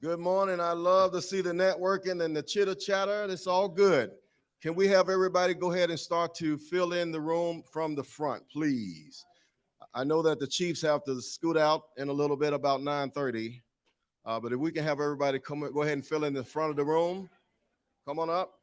Good morning. I love to see the networking and the chitter chatter. It's all good. Can we have everybody go ahead and start to fill in the room from the front, please? I know that the Chiefs have to scoot out in a little bit about 9:30, but if we can have everybody go ahead and fill in the front of the room. Come on up.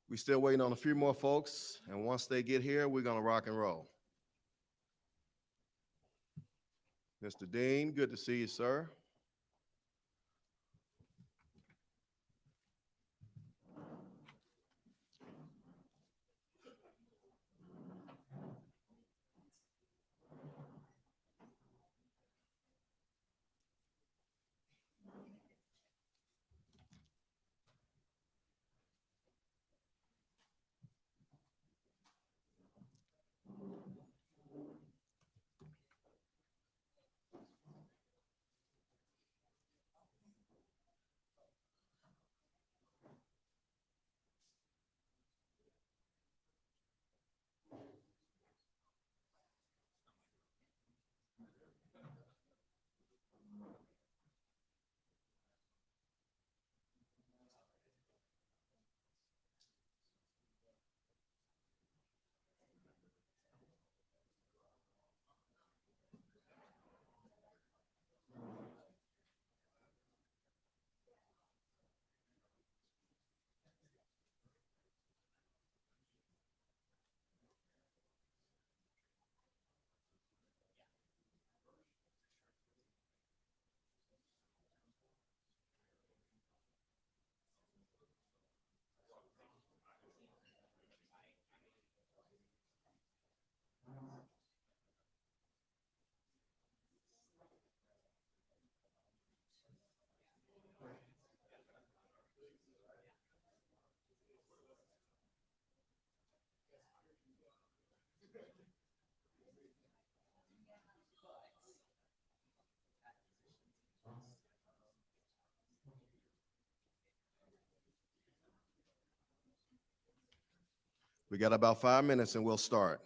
We're still waiting on a few more folks, and once they get here, we're going to rock and roll. Mr. Dean, good to see you, sir. We got about 5 minutes and we'll start.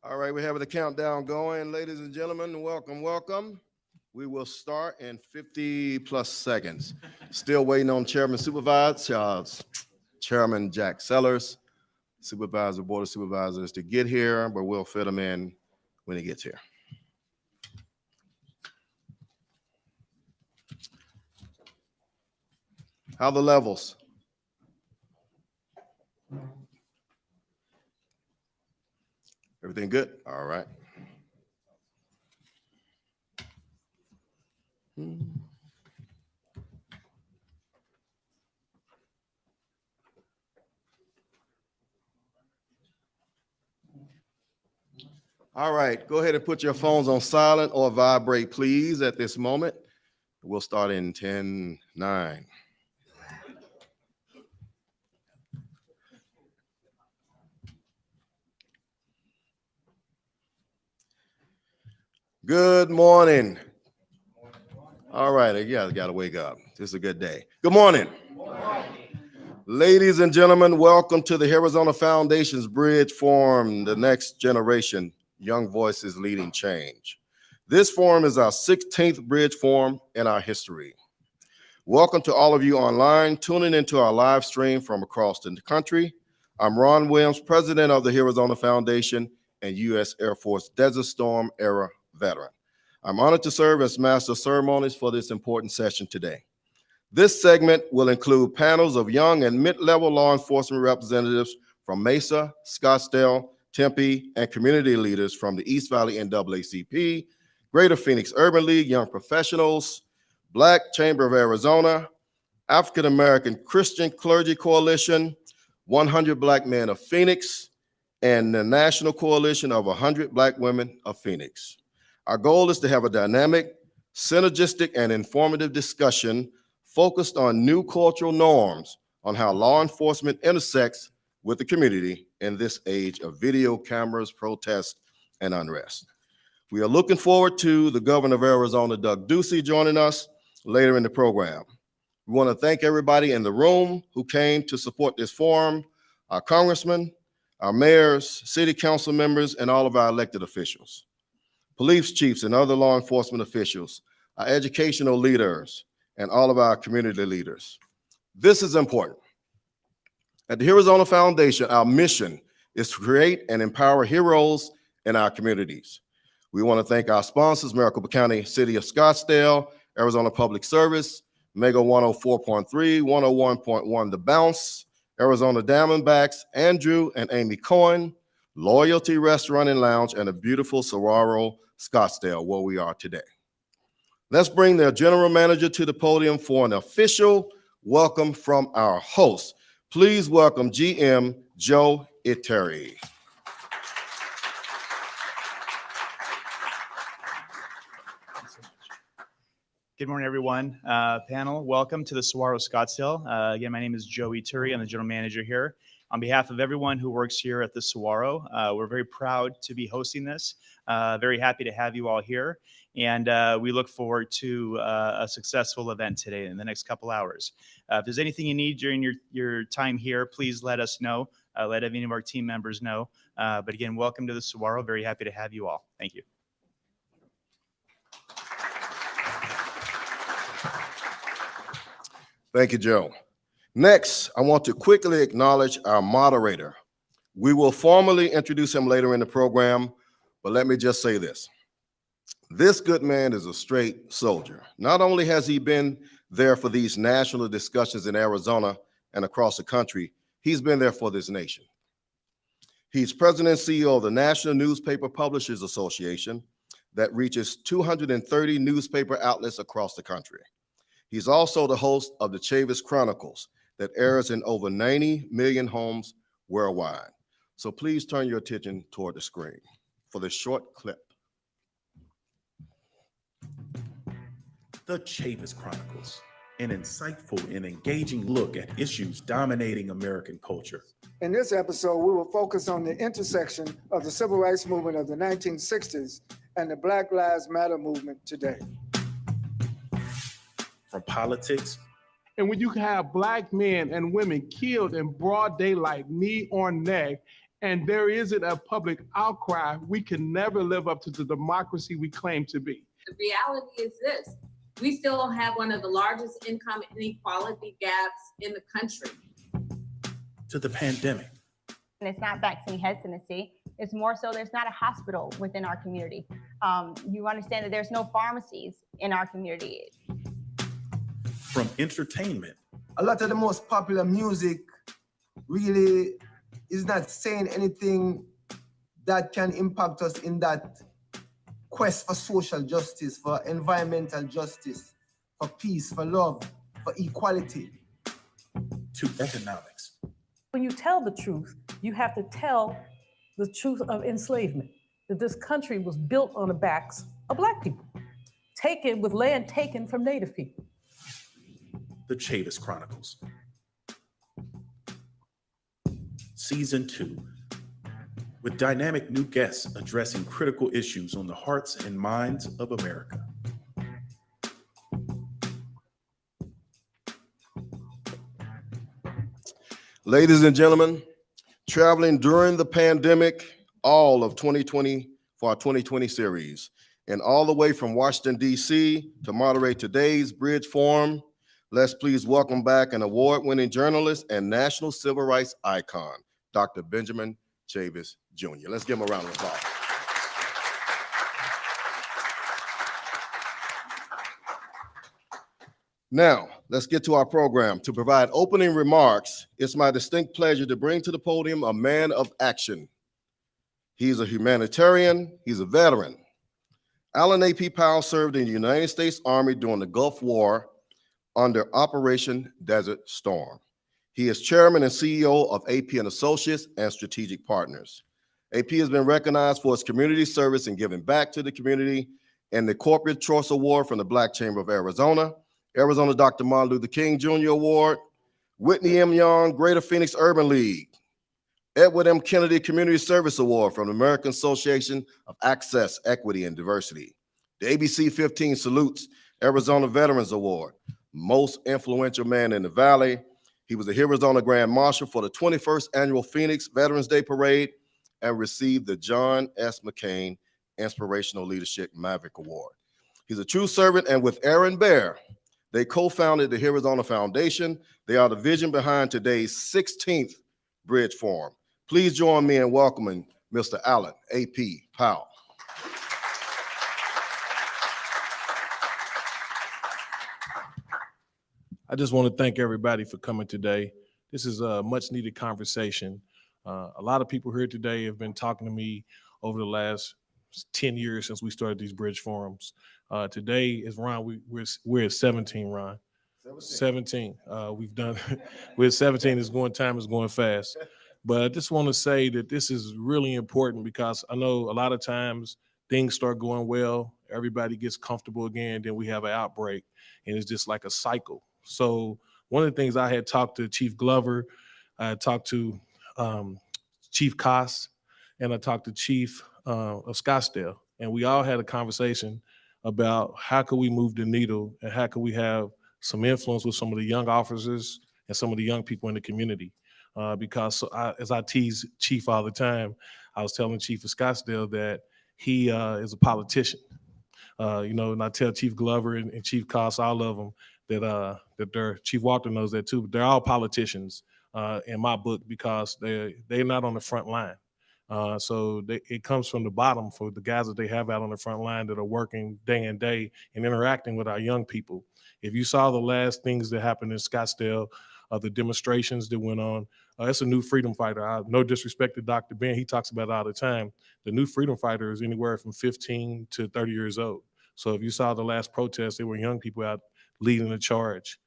All right, we're having the countdown going. Ladies and gentlemen, welcome, welcome. We will start in 50 plus seconds. Still waiting on Chairman Supervisors, Chairman Jack Sellers, Supervisor, Board of Supervisors to get here, but we'll fit them in when he gets here. How are the levels? Everything good? All right. All right, go ahead and put your phones on silent or vibrate, please, at this moment. We'll start in 10, 9. Good morning. All right, yeah, I got to wake up. This is a good day. Good morning. Good morning. Ladies and gentlemen, welcome to the Arizona Foundation's Bridge Forum, the next generation, Young Voices Leading Change. This forum is our 16th Bridge Forum in our history. Welcome to all of you online, tuning into our live stream from across the country. I'm Ron Williams, president of the Arizona Foundation and U.S. Air Force Desert Storm era veteran. I'm honored to serve as master of ceremonies for this important session today. This segment will include panels of young and mid-level law enforcement representatives from Mesa, Scottsdale, Tempe, and community leaders from the East Valley NAACP, Greater Phoenix Urban League Young Professionals, Black Chamber of Arizona, African American Christian Clergy Coalition, 100 Black Men of Phoenix, and the National Coalition of 100 Black Women of Phoenix. Our goal is to have a dynamic, synergistic, and informative discussion focused on new cultural norms on how law enforcement intersects with the community in this age of video cameras, protests, and unrest. We are looking forward to the Governor of Arizona, Doug Ducey, joining us later in the program. We want to thank everybody in the room who came to support this forum, our congressmen, our mayors, city council members, and all of our elected officials, police chiefs and other law enforcement officials, our educational leaders, and all of our community leaders. This is important. At the Arizona Foundation, our mission is to create and empower heroes in our communities. We want to thank our sponsors, Maricopa County, City of Scottsdale, Arizona Public Service, Mega 104.3, 101.1 The Bounce, Arizona Diamondbacks, Andrew and Amy Cohen, Loyalty Restaurant and Lounge, and a beautiful Saguaro, Scottsdale, where we are today. Let's bring their general manager to the podium for an official welcome from our host. Please welcome GM Joe Iteri. Good morning, everyone. Panel, welcome to the Saguaro Scottsdale. Again, my name is Joe Iteri. I'm the general manager here. On behalf of everyone who works here at the Saguaro, we're very proud to be hosting this. Very happy to have you all here. And we look forward to a successful event today in the next couple hours. If there's anything you need during your time here, please let us know. Let any of our team members know. But again, welcome to the Saguaro. Very happy to have you all. Thank you. Thank you, Joe. Next, I want to quickly acknowledge our moderator. We will formally introduce him later in the program, but let me just say this. This good man is a straight soldier. Not only has he been there for these national discussions in Arizona and across the country, he's been there for this nation. He's president and CEO of the National Newspaper Publishers Association that reaches 230 newspaper outlets across the country. He's also the host of the Chavis Chronicles that airs in over 90 million homes worldwide. So please turn your attention toward the screen for this short clip. The Chavis Chronicles, an insightful and engaging look at issues dominating American culture. In this episode, we will focus on the intersection of the civil rights movement of the 1960s and the Black Lives Matter movement today. From politics. And when you have Black men and women killed in broad daylight, knee on neck, and there isn't a public outcry, we can never live up to the democracy we claim to be. The reality is this: we still have one of the largest income inequality gaps in the country. To the pandemic, And it's not vaccine hesitancy. It's more so there's not a hospital within our community. You understand that there's no pharmacies in our community. from entertainment A lot of the most popular music really is not saying anything that can impact us in that quest for social justice, for environmental justice, for peace, for love, for equality. to economics, When you tell the truth, you have to tell the truth of enslavement, that this country was built on the backs of Black people, taken with land taken from Native people. the Chavis Chronicles. Season 2, with dynamic new guests addressing critical issues on the hearts and minds of America. Ladies and gentlemen, traveling during the pandemic, all of 2020 for our 2020 series, and all the way from Washington, D.C. to moderate today's Bridge Forum, let's please welcome back an award-winning journalist and national civil rights icon, Dr. Benjamin Chavis Jr. Let's give him a round of applause. Now, let's get to our program. To provide opening remarks, it's my distinct pleasure to bring to the podium a man of action. He's a humanitarian, he's a veteran. Alan A.P. Powell served in the United States Army during the Gulf War under Operation Desert Storm. He is chairman and CEO of AP and Associates and Strategic Partners. AP has been recognized for its community service and giving back to the community and the Corporate Choice Award from the Black Chamber of Arizona, Arizona Dr. Martin Luther King Jr. Award, Whitney M. Young Greater Phoenix Urban League, Edward M. Kennedy Community Service Award from the American Association of Access, Equity, and Diversity, the ABC 15 Salutes Arizona Veterans Award, Most Influential Man in the Valley. He was the Arizona Grand Marshal for the 21st Annual Phoenix Veterans Day Parade and received the John S. McCain Inspirational Leadership Maverick Award. He's a true servant, and with Aaron Bear, they co-founded the Arizona Foundation. They are the vision behind today's 16th Bridge Forum. Please join me in welcoming Mr. Alan A.P. Powell. I just want to thank everybody for coming today. This is a much needed conversation. A lot of people here today have been talking to me over the last 10 years since we started these Bridge Forums. Today is Ron, we're at 17, Ron. 17. We've done, we're at 17, time is going fast. But I just want to say that this is really important because I know a lot of times things start going well, everybody gets comfortable again, then we have an outbreak, and it's just like a cycle. So one of the things I had talked to Chief Glover, I had talked to Chief Koss, and I talked to Chief of Scottsdale, and we all had a conversation about how could we move the needle and how could we have some influence with some of the young officers and some of the young people in the community. Because as I tease Chief all the time, I was telling Chief of Scottsdale that he is a politician. And I tell Chief Glover and Chief Koss, all of them, that they're, Chief Walter knows that too, but they're all politicians in my book because they're not on the front line. So it comes from the bottom for the guys that they have out on the front line that are working day and day and interacting with our young people. If you saw the last things that happened in Scottsdale, the demonstrations that went on, it's a new freedom fighter. No disrespect to Dr. Ben, he talks about it all the time. The new freedom fighter is anywhere from 15 to 30 years old. So if you saw the last protest, there were young people out leading the charge.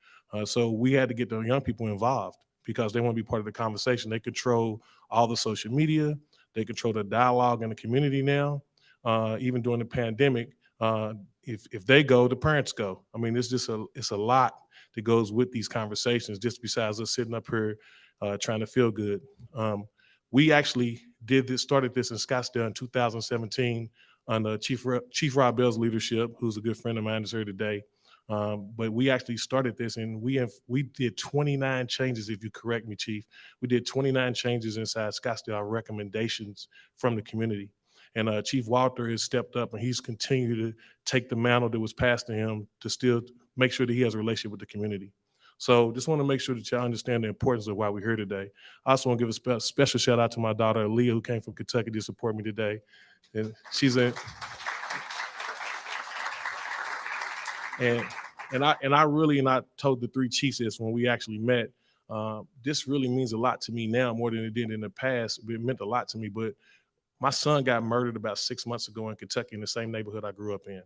So we had to get the young people involved because they want to be part of the conversation. They control all the social media. They control the dialogue in the community now. Even during the pandemic, if they go, the parents go. I mean, it's a lot that goes with these conversations, just besides us sitting up here trying to feel good. We actually started this in Scottsdale in 2017 under Chief Rob Bell's leadership, who's a good friend of mine, is here today. But we actually started this, and we did 29 changes, if you correct me, Chief. We did 29 changes inside Scottsdale, our recommendations from the community. And Chief Walter has stepped up, and he's continued to take the mantle that was passed to him to still make sure that he has a relationship with the community. So just want to make sure that y'all understand the importance of why we're here today. I also want to give a special shout out to my daughter, Aaliyah, who came from Kentucky to support me today. And she's a... And I told the three chiefs this when we actually met. This really means a lot to me now more than it did in the past. It meant a lot to me. But my son got murdered about 6 months ago in Kentucky in the same neighborhood I grew up in.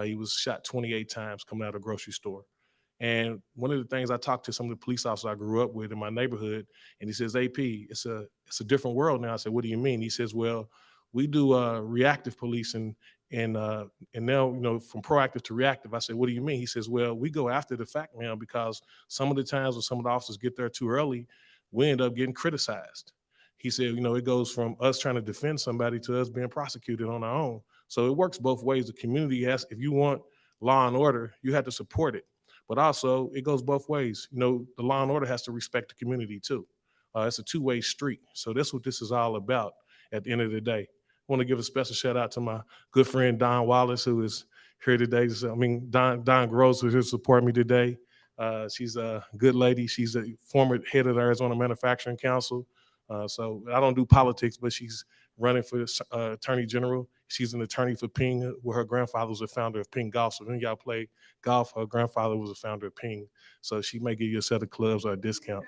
He was shot 28 times coming out of a grocery store. And one of the things I talked to some of the police officers I grew up with in my neighborhood, and he says, AP, it's a different world now. I said, what do you mean? He says, well, we do reactive policing. And now, from proactive to reactive. I said, what do you mean? He says, well, we go after the fact now because some of the times when some of the officers get there too early, we end up getting criticized. He said, it goes from us trying to defend somebody to us being prosecuted on our own. So it works both ways. The community has, if you want law and order, you have to support it. But also it goes both ways. The law and order has to respect the community too. It's a two-way street. So that's what this is all about at the end of the day. I want to give a special shout out to my good friend, Don Wallace, who is here today. Don Gross, who's here to support me today. She's a good lady. She's a former head of the Arizona Manufacturing Council. So I don't do politics, but she's running for Attorney General. She's an attorney for Ping, where her grandfather was a founder of Ping Golf. So when y'all play golf, her grandfather was a founder of Ping. So she may give you a set of clubs or a discount.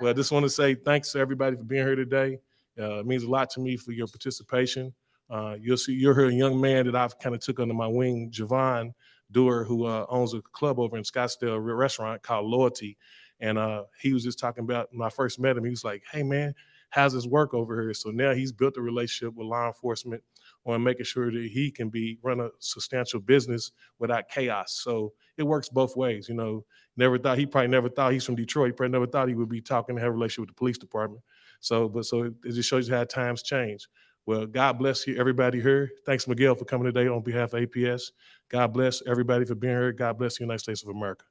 Well, I just want to say thanks to everybody for being here today. It means a lot to me for your participation. You'll hear a young man that I've kind of took under my wing, Javon Dewar, who owns a club over in Scottsdale, a restaurant called Loyalty. And he was just talking about, when I first met him, he was like, hey man, how's this work over here? So now he's built a relationship with law enforcement on making sure that he can run a substantial business without chaos. So it works both ways. He probably never thought, he's from Detroit, he probably never thought he would be talking to have a relationship with the police department. So it just shows you how times change. Well, God bless you, everybody here. Thanks, Miguel, for coming today on behalf of APS. God bless everybody for being here. God bless the United States of America.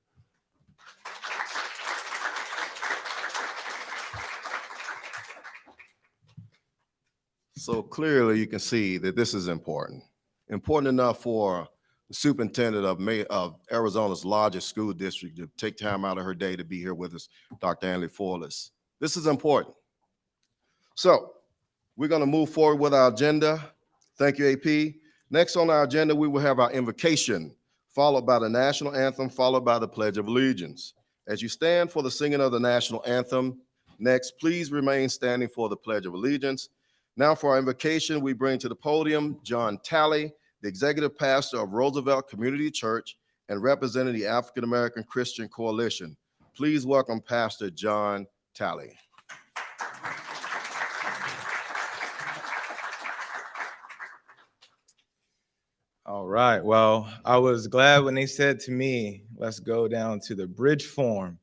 So clearly you can see that this is important enough for the superintendent of Arizona's largest school district to take time out of her day to be here with us, Dr. Anley Forlis. This is important. So we're going to move forward with our agenda. Thank you, AP. Next on our agenda, we will have our invocation, followed by the national anthem, followed by the Pledge of Allegiance. As you stand for the singing of the national anthem, next, please remain standing for the Pledge of Allegiance. Now for our invocation, we bring to the podium John Talley, the executive pastor of Roosevelt Community Church and representing the African American Christian Coalition. Please welcome Pastor John Talley. All right. Well, I was glad when they said to me, let's go down to the Bridge Forum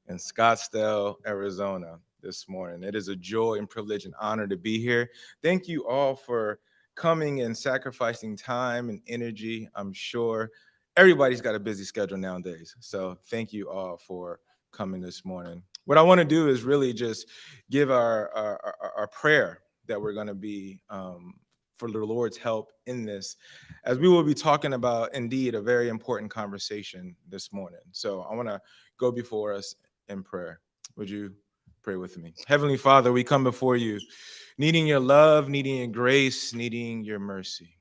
in Scottsdale, Arizona this morning. It is a joy and privilege and honor to be here. Thank you all for coming and sacrificing time and energy. I'm sure everybody's got a busy schedule nowadays. So thank you all for coming this morning. What I want to do is really just give our prayer that we're going to be for the Lord's help in this, as we will be talking about, indeed, a very important conversation this morning. So I want to go before us in prayer. Would you pray with me? Heavenly Father, we come before you, needing your love, needing your grace, needing your mercy.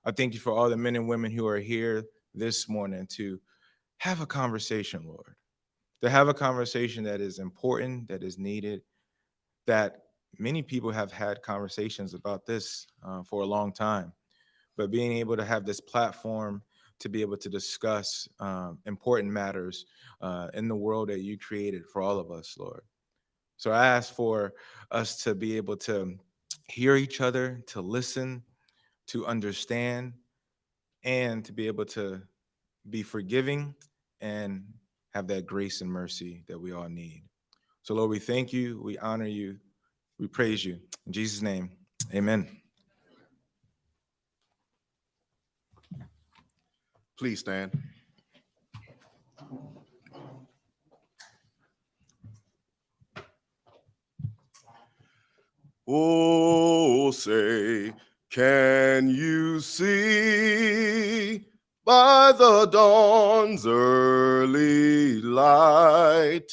I thank you for all the men and women who are here this morning to have a conversation, Lord, to have a conversation that is important, that is needed, that many people have had conversations about this for a long time, but being able to have this platform to be able to discuss important matters in the world that you created for all of us, Lord. So I ask for us to be able to hear each other, to listen, to understand, and to be able to be forgiving and have that grace and mercy that we all need. So Lord, we thank you, we honor you, we praise you. In Jesus' name, amen. Please stand. Oh, say, can you see by the dawn's early light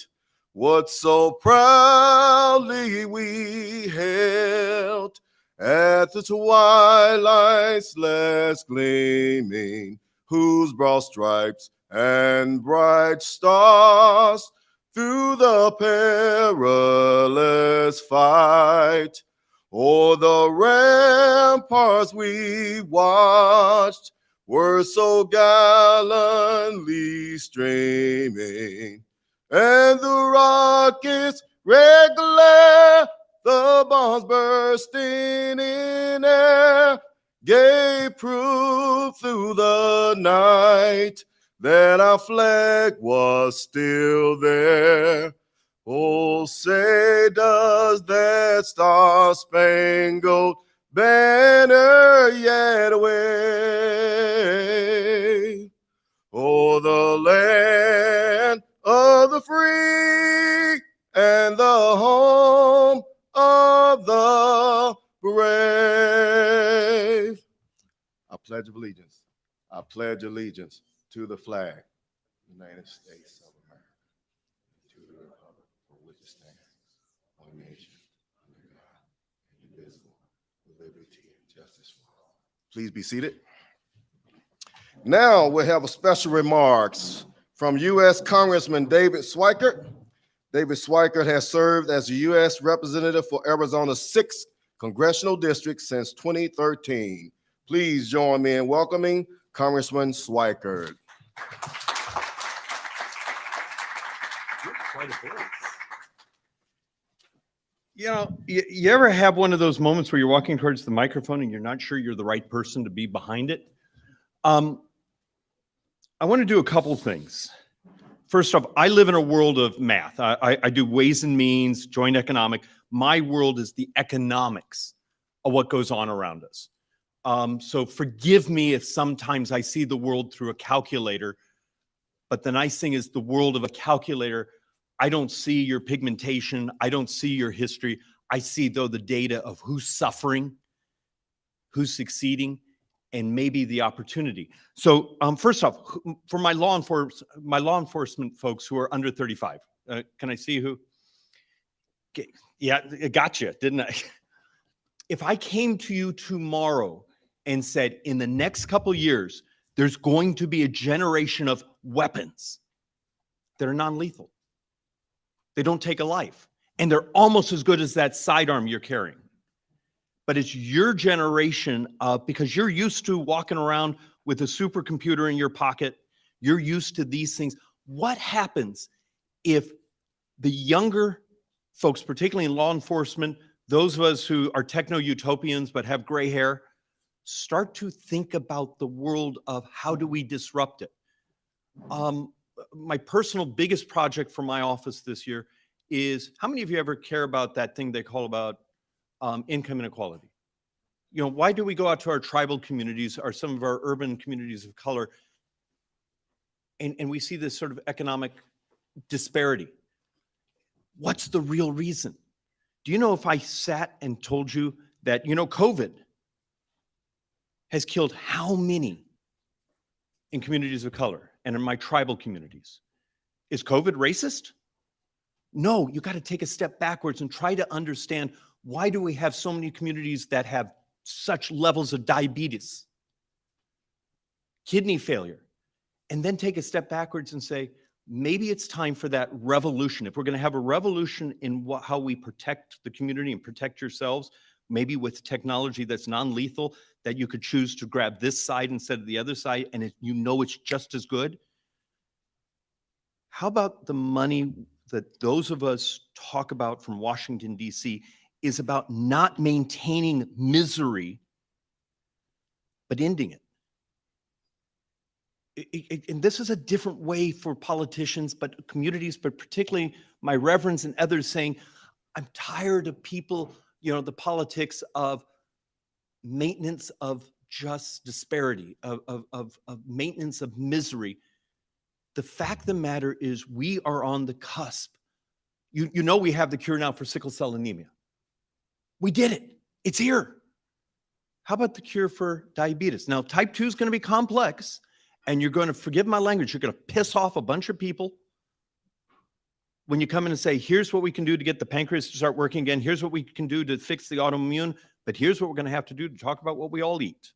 what so proudly we held at the twilight's last gleaming, whose broad stripes and bright stars through the perilous fight o'er the ramparts we watched were so gallantly streaming, and the rockets' red glare, the bombs bursting in air, gave proof through the night that our flag was still there. Oh, say does that star-spangled banner yet wave? Oh, the land of the free and the home of the brave. I pledge allegiance. I pledge allegiance to the flag, United States of America, to the republic for which it stands, one nation, under God, indivisible, with liberty and justice for all. Please be seated. Now we'll have a special remarks from U.S. Congressman David Schweikert. David Schweikert has served as the U.S. Representative for Arizona's 6th Congressional District since 2013. Please join me in welcoming Congressman Schweikert. You know, you ever have one of those moments where you're walking towards the microphone and you're not sure you're the right person to be behind it? I want to do a couple things. First off, I live in a world of math. I do ways and means, joint economic. My world is the economics of what goes on around us. So forgive me if sometimes I see the world through a calculator, but the nice thing is the world of a calculator, I don't see your pigmentation. I don't see your history. I see, though, the data of who's suffering, who's succeeding, and maybe the opportunity. So first off, for my law enforcement folks who are under 35, can I see who? Okay. Yeah, I got you, didn't I? If I came to you tomorrow and said, in the next couple years, there's going to be a generation of weapons that are non-lethal. They don't take a life. And they're almost as good as that sidearm you're carrying. But it's your generation because you're used to walking around with a supercomputer in your pocket. You're used to these things. What happens if the younger folks, particularly in law enforcement, those of us who are techno-utopians but have gray hair, start to think about the world of how do we disrupt it? My personal biggest project for my office this year is, how many of you ever care about that thing they call about income inequality? You know, why do we go out to our tribal communities or some of our urban communities of color and we see this sort of economic disparity? What's the real reason? Do you know if I sat and told you that, you know, COVID has killed how many in communities of color and in my tribal communities? Is COVID racist? No, you got to take a step backwards and try to understand, why do we have so many communities that have such levels of diabetes, kidney failure, and then take a step backwards and say, maybe it's time for that revolution. If we're going to have a revolution in how we protect the community and protect yourselves, maybe with technology that's non-lethal, that you could choose to grab this side instead of the other side, and you know it's just as good. How about the money that those of us talk about from Washington, D.C. is about not maintaining misery, but ending it? And this is a different way for politicians, but communities, but particularly my reverends and others saying, I'm tired of people, you know, the politics of maintenance of just disparity, of maintenance of misery. The fact of the matter is we are on the cusp. You know we have the cure now for sickle cell anemia. We did it. It's here. How about the cure for diabetes? Now, type 2 is going to be complex, and you're going to, forgive my language, you're going to piss off a bunch of people when you come in and say, here's what we can do to get the pancreas to start working again. Here's what we can do to fix the autoimmune. But here's what we're going to have to do to talk about what we all eat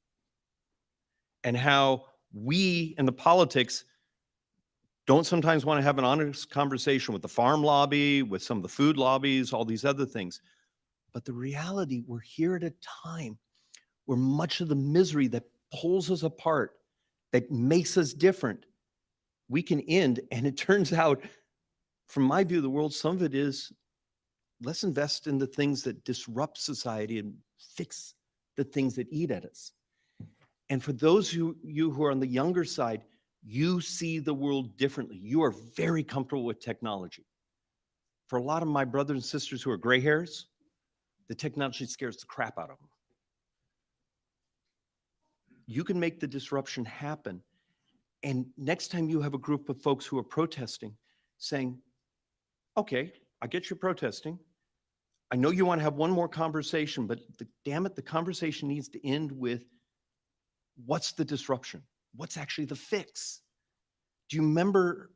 and how we in the politics don't sometimes want to have an honest conversation with the farm lobby, with some of the food lobbies, all these other things. But the reality, we're here at a time where much of the misery that pulls us apart, that makes us different, we can end. And it turns out, from my view of the world, some of it is let's invest in the things that disrupt society and fix the things that eat at us. And for those of you who are on the younger side, you see the world differently. You are very comfortable with technology. For a lot of my brothers and sisters who are gray hairs, the technology scares the crap out of them. You can make the disruption happen. And next time you have a group of folks who are protesting, saying, okay, I get you protesting. I know you want to have one more conversation, but damn it, the conversation needs to end with what's the disruption? What's actually the fix? Do you remember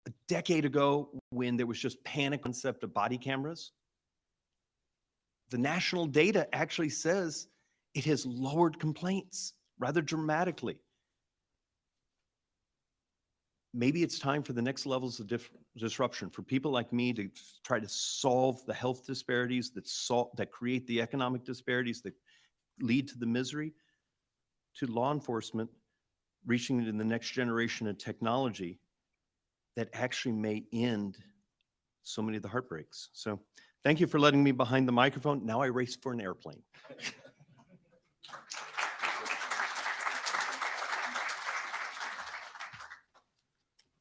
a decade ago when there was just panic concept of body cameras? The national data actually says it has lowered complaints rather dramatically. Maybe it's time for the next levels of disruption for people like me to try to solve the health disparities that create the economic disparities that lead to the misery, to law enforcement reaching into the next generation of technology that actually may end so many of the heartbreaks. So thank you for letting me behind the microphone. Now I race for an airplane.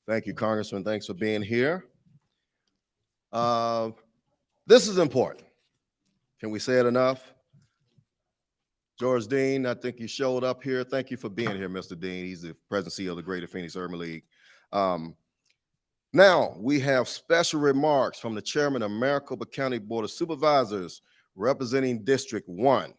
Thank you, Congressman. Thanks for being here. This is important. Can we say it enough? George Dean, I think you showed up here. Thank you for being here, Mr. Dean. He's the president and CEO of the Greater Phoenix Urban League. Now we have special remarks from the chairman of Maricopa County Board of Supervisors representing District 1.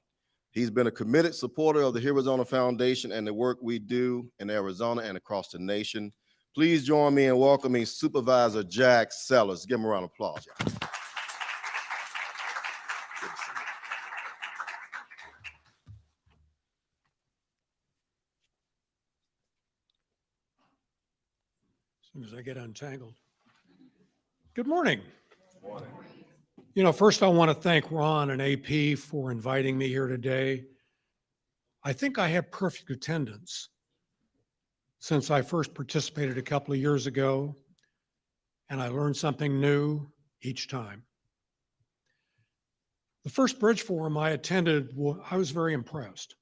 He's been a committed supporter of the Arizona Foundation and the work we do in Arizona and across the nation. Please join me in welcoming Supervisor Jack Sellers. Give him a round of applause. Jack. As soon as I get untangled. Good morning. Good morning. You know, first I want to thank Ron and AP for inviting me here today. I think I have perfect attendance since I first participated a couple of years ago, and I learned something new each time. The first Bridge Forum I attended, I was very impressed.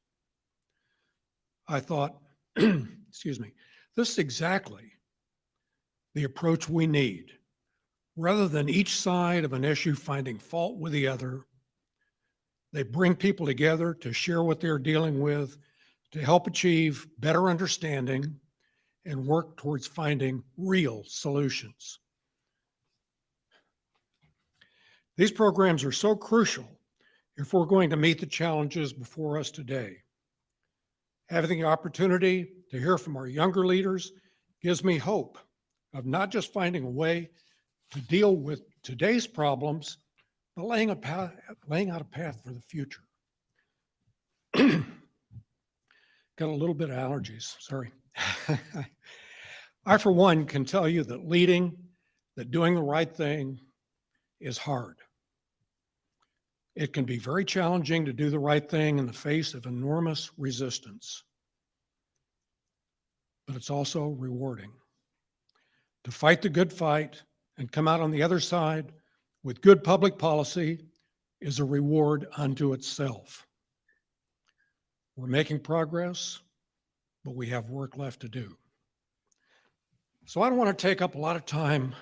I thought, excuse me, this is exactly the approach we need. Rather than each side of an issue finding fault with the other, they bring people together to share what they're dealing with, to help achieve better understanding and work towards finding real solutions. These programs are so crucial if we're going to meet the challenges before us today. Having the opportunity to hear from our younger leaders gives me hope of not just finding a way to deal with today's problems, but laying out a path for the future. Got a little bit of allergies, sorry. I, for one, can tell you that doing the right thing is hard. It can be very challenging to do the right thing in the face of enormous resistance, but it's also rewarding. To fight the good fight and come out on the other side with good public policy is a reward unto itself. We're making progress, but we have work left to do. So I don't want to take up a lot of time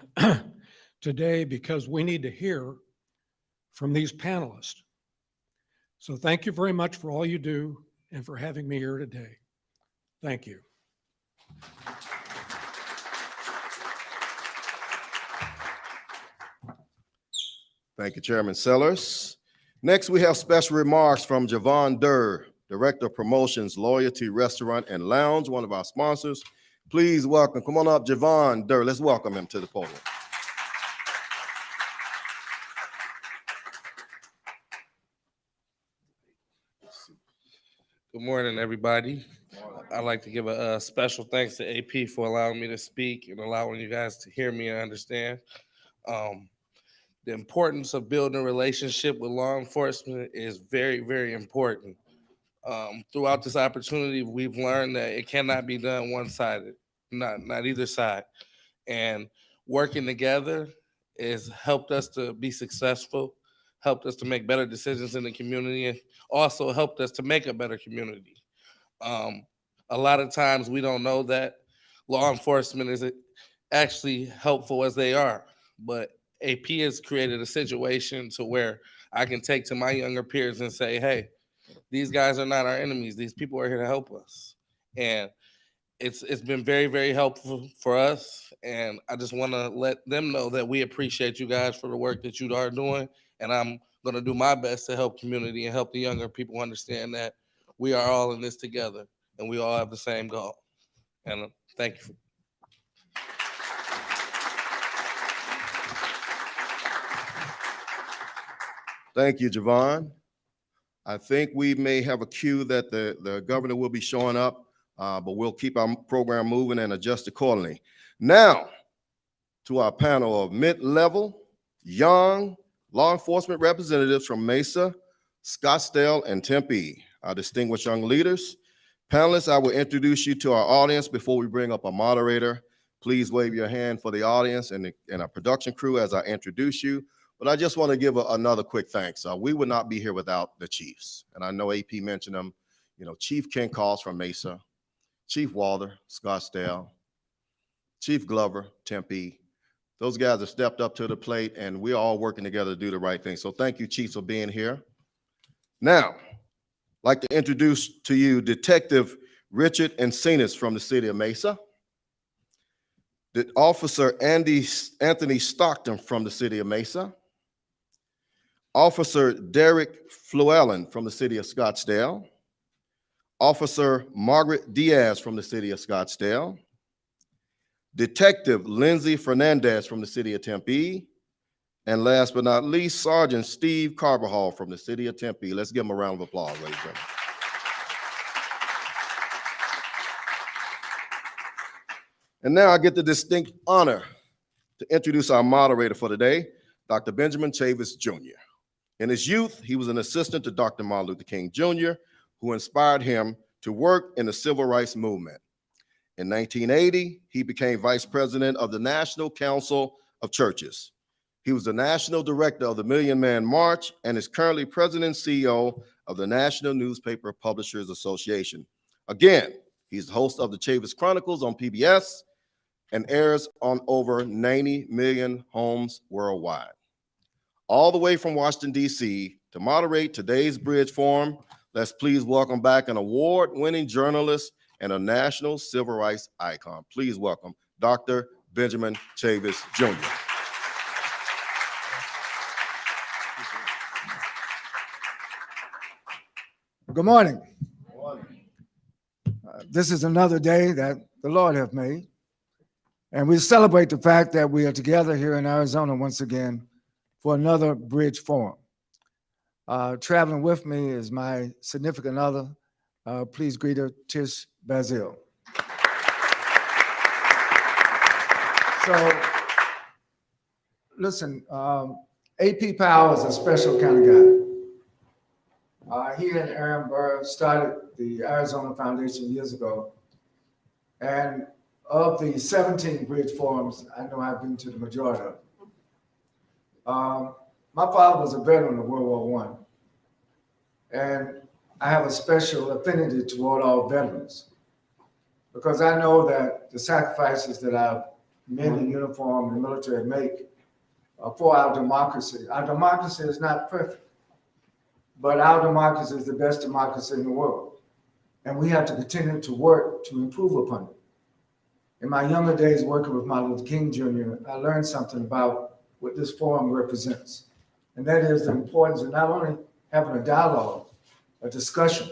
today because we need to hear from these panelists. So thank you very much for all you do, and for having me here today. Thank you. Thank you, Chairman Sellers. Next, we have special remarks from Javon Durr, Director of Promotions, Loyalty Restaurant and Lounge, one of our sponsors. Please welcome, come on up, Javon Durr. Let's welcome him to the podium. Good morning, everybody. I'd like to give a special thanks to AP for allowing me to speak and allowing you guys to hear me and understand. The importance of building a relationship with law enforcement is very, very important. Throughout this opportunity, we've learned that it cannot be done one-sided, not either side. And working together has helped us to be successful, helped us to make better decisions in the community, and also helped us to make a better community. A lot of times we don't know that law enforcement is actually helpful as they are, but AP has created a situation to where I can take to my younger peers and say, hey, these guys are not our enemies. These people are here to help us. And it's been very, very helpful for us. And I just want to let them know that we appreciate you guys for the work that you are doing. And I'm going to do my best to help community and help the younger people understand that we are all in this together and we all have the same goal. And thank you. Thank you, Javon. I think we may have a cue that the governor will be showing up, but we'll keep our program moving and adjust accordingly. Now, to our panel of mid-level, young law enforcement representatives from Mesa, Scottsdale, and Tempe, our distinguished young leaders. Panelists, I will introduce you to our audience before we bring up a moderator. Please wave your hand for the audience and our production crew as I introduce you. But I just want to give another quick thanks. We would not be here without the chiefs. And I know AP mentioned them, Chief Ken Calls from Mesa, Chief Walter, Scottsdale, Chief Glover, Tempe. Those guys have stepped up to the plate and we're all working together to do the right thing. So thank you, chiefs, for being here. Now, I'd like to introduce to you Detective Richard Encinas from the city of Mesa, the Officer Anthony Stockton from the city of Mesa, Officer Derek Fluellen from the city of Scottsdale, Officer Margaret Diaz from the city of Scottsdale, Detective Lindsey Fernandez from the city of Tempe, and last but not least, Sergeant Steve Carbajal from the city of Tempe. Let's give him a round of applause, ladies and gentlemen. And now I get the distinct honor to introduce our moderator for today, Dr. Benjamin Chavis Jr. In his youth, he was an assistant to Dr. Martin Luther King Jr., who inspired him to work in the civil rights movement. In 1980, he became vice president of the National Council of Churches. He was the national director of the Million Man March and is currently president and CEO of the National Newspaper Publishers Association. Again, he's the host of the Chavis Chronicles on PBS and airs on over 90 million homes worldwide. All the way from Washington, D.C. to moderate today's Bridge Forum, let's please welcome back an award-winning journalist and a national civil rights icon. Please welcome Dr. Benjamin Chavis Jr. Good morning. This is another day that the Lord have made, and we celebrate the fact that we are together here in Arizona once again for another Bridge Forum. Traveling with me is my significant other. Please greet her, Tish Bazil. So, listen, AP Powell is a special kind of guy. He and Aaron Burr started the Arizona Foundation years ago. And of the 17 Bridge Forums, I know I've been to the majority of them. My father was a veteran of World War I. And I have a special affinity toward all veterans because I know that the sacrifices that our men in uniform and the military make for our democracy is not perfect, but our democracy is the best democracy in the world. and we have to continue to work to improve upon it. In my younger days working with Martin Luther King Jr., I learned something about what this forum represents. And that is the importance of not only having a dialogue, a discussion,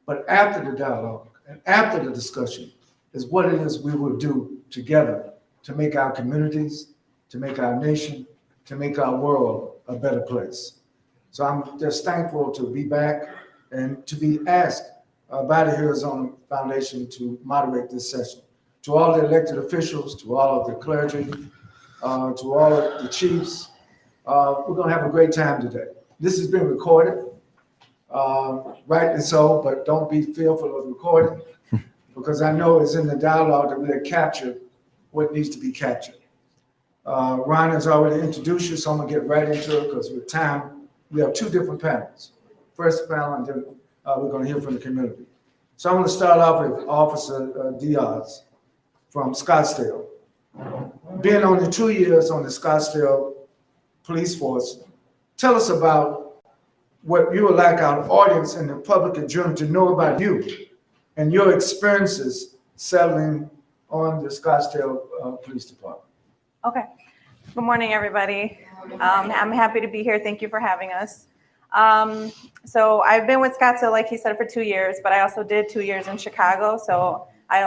but after the dialogue and after the discussion is what it is we will do together to make our communities, to make our nation, to make our world a better place. So I'm just thankful to be back and to be asked by the Arizona Foundation to moderate this session. To all the elected officials, to all of the clergy, to all of the chiefs, we're gonna have a great time today. This has been recorded, rightly so, but don't be fearful of recording because I know it's in the dialogue that we'll capture what needs to be captured. Ron has already introduced you, so I'm gonna get right into it because with time, we have two different panels. First panel, and then we're gonna hear from the community. So I'm gonna start off with Officer Diaz from Scottsdale. Being only 2 years on the Scottsdale police force, tell us about what you would like our audience and the public in general to know about you and your experiences settling on the Scottsdale Police Department. Okay. Good morning, everybody. I'm happy to be here. Thank you for having us. So I've been with Scottsdale, like he said, for 2 years, but I also did 2 years in Chicago. So I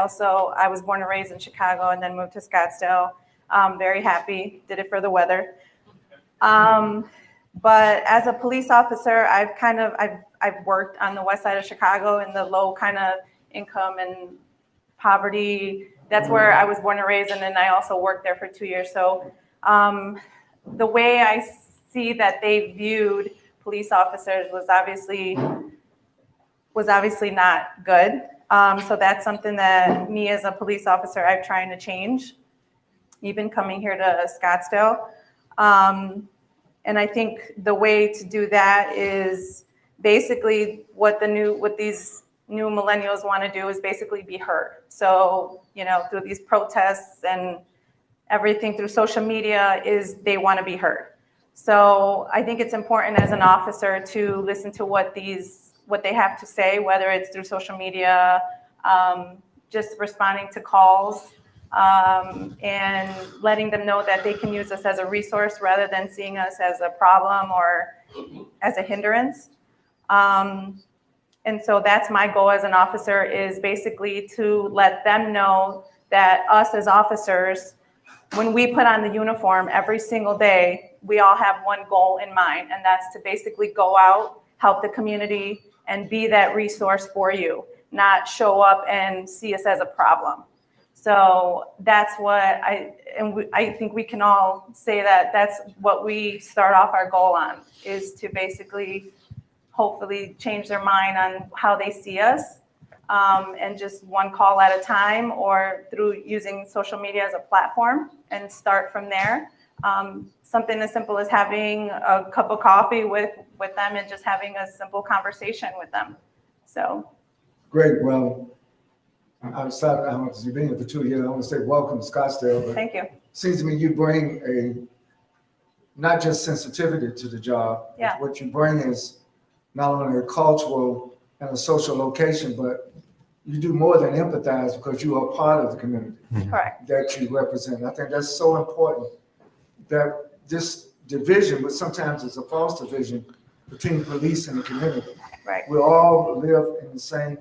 was born and raised in Chicago and then moved to Scottsdale. Very happy, did it for the weather. But as a police officer, I've worked on the west side of Chicago in the low kind of income and poverty. That's where I was born and raised, and then I also worked there for 2 years. So the way I see that they viewed police officers was obviously not good. So that's something that me as a police officer, I'm trying to change, even coming here to Scottsdale. And I think the way to do that is basically what these new millennials want to do is basically be heard. So, through these protests and everything through social media is they want to be heard. So I think it's important as an officer to listen to what they have to say, whether it's through social media, just responding to calls, and letting them know that they can use us as a resource rather than seeing us as a problem or as a hindrance. And so that's my goal as an officer, is basically to let them know that us as officers, when we put on the uniform every single day, we all have one goal in mind, and that's to basically go out, help the community, and be that resource for you, not show up and see us as a problem. So that's what I think we can all say that that's what we start off our goal on, is to basically hopefully change their mind on how they see us, and just one call at a time, or through using social media as a platform, and start from there. Something as simple as having a cup of coffee with them and just having a simple conversation with them. So. Great. Well, I'm sorry, you've been here for 2 years. I want to say welcome to Scottsdale. But thank you. Seems to me you bring not just sensitivity to the job. Yeah. What you bring is not only a cultural and a social location, but you do more than empathize because you are part of the community. Correct. That you represent. I think that's so important, that this division, but sometimes it's a false division between police and the community. Right. We all live in the same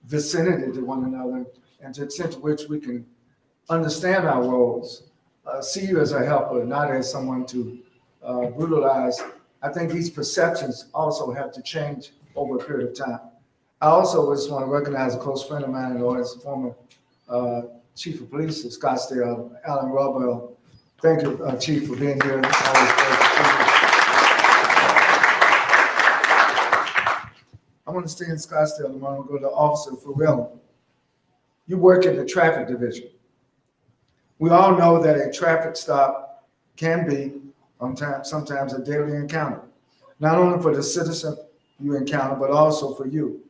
vicinity to one another, and to the extent to which we can understand our roles, see you as a helper, not as someone to brutalize. I think these perceptions also have to change over a period of time. I also just want to recognize a close friend of mine, and as former Chief of Police of Scottsdale, Alan Robwell. Thank you, Chief, for being here. I want to stay in Scottsdale. I want to go to Officer Farrell. You work in the traffic division. We all know that a traffic stop can be sometimes a daily encounter, not only for the citizen you encounter, but also for you.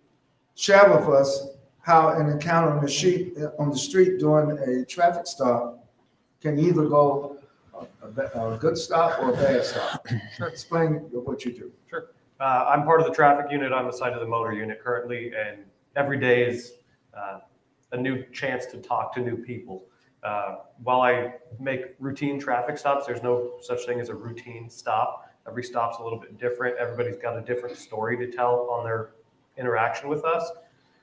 Share with us how an encounter on the street during a traffic stop can either go a good stop or a bad stop. Sure. Explain what you do. Sure. I'm part of the traffic unit on the side of the motor unit currently, and every day is a new chance to talk to new people. While I make routine traffic stops, there's no such thing as a routine stop. Every stop's a little bit different. Everybody's got a different story to tell on their interaction with us.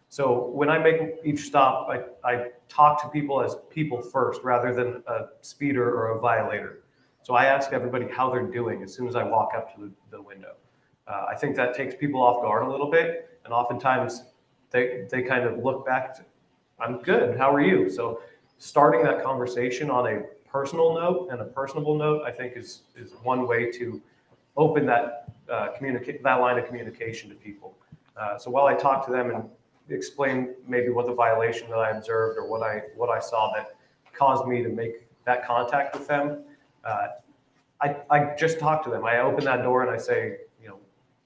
So when I make each stop, I talk to people as people first rather than a speeder or a violator. So I ask everybody how they're doing as soon as I walk up to the window. I think that takes people off guard a little bit, and oftentimes they kind of look back to, I'm good, how are you? So starting that conversation on a personal note and a personable note, I think is one way to open that that line of communication to people. So while I talk to them and explain maybe what the violation that I observed or what I saw that caused me to make that contact with them, I just talk to them. I open that door and I say,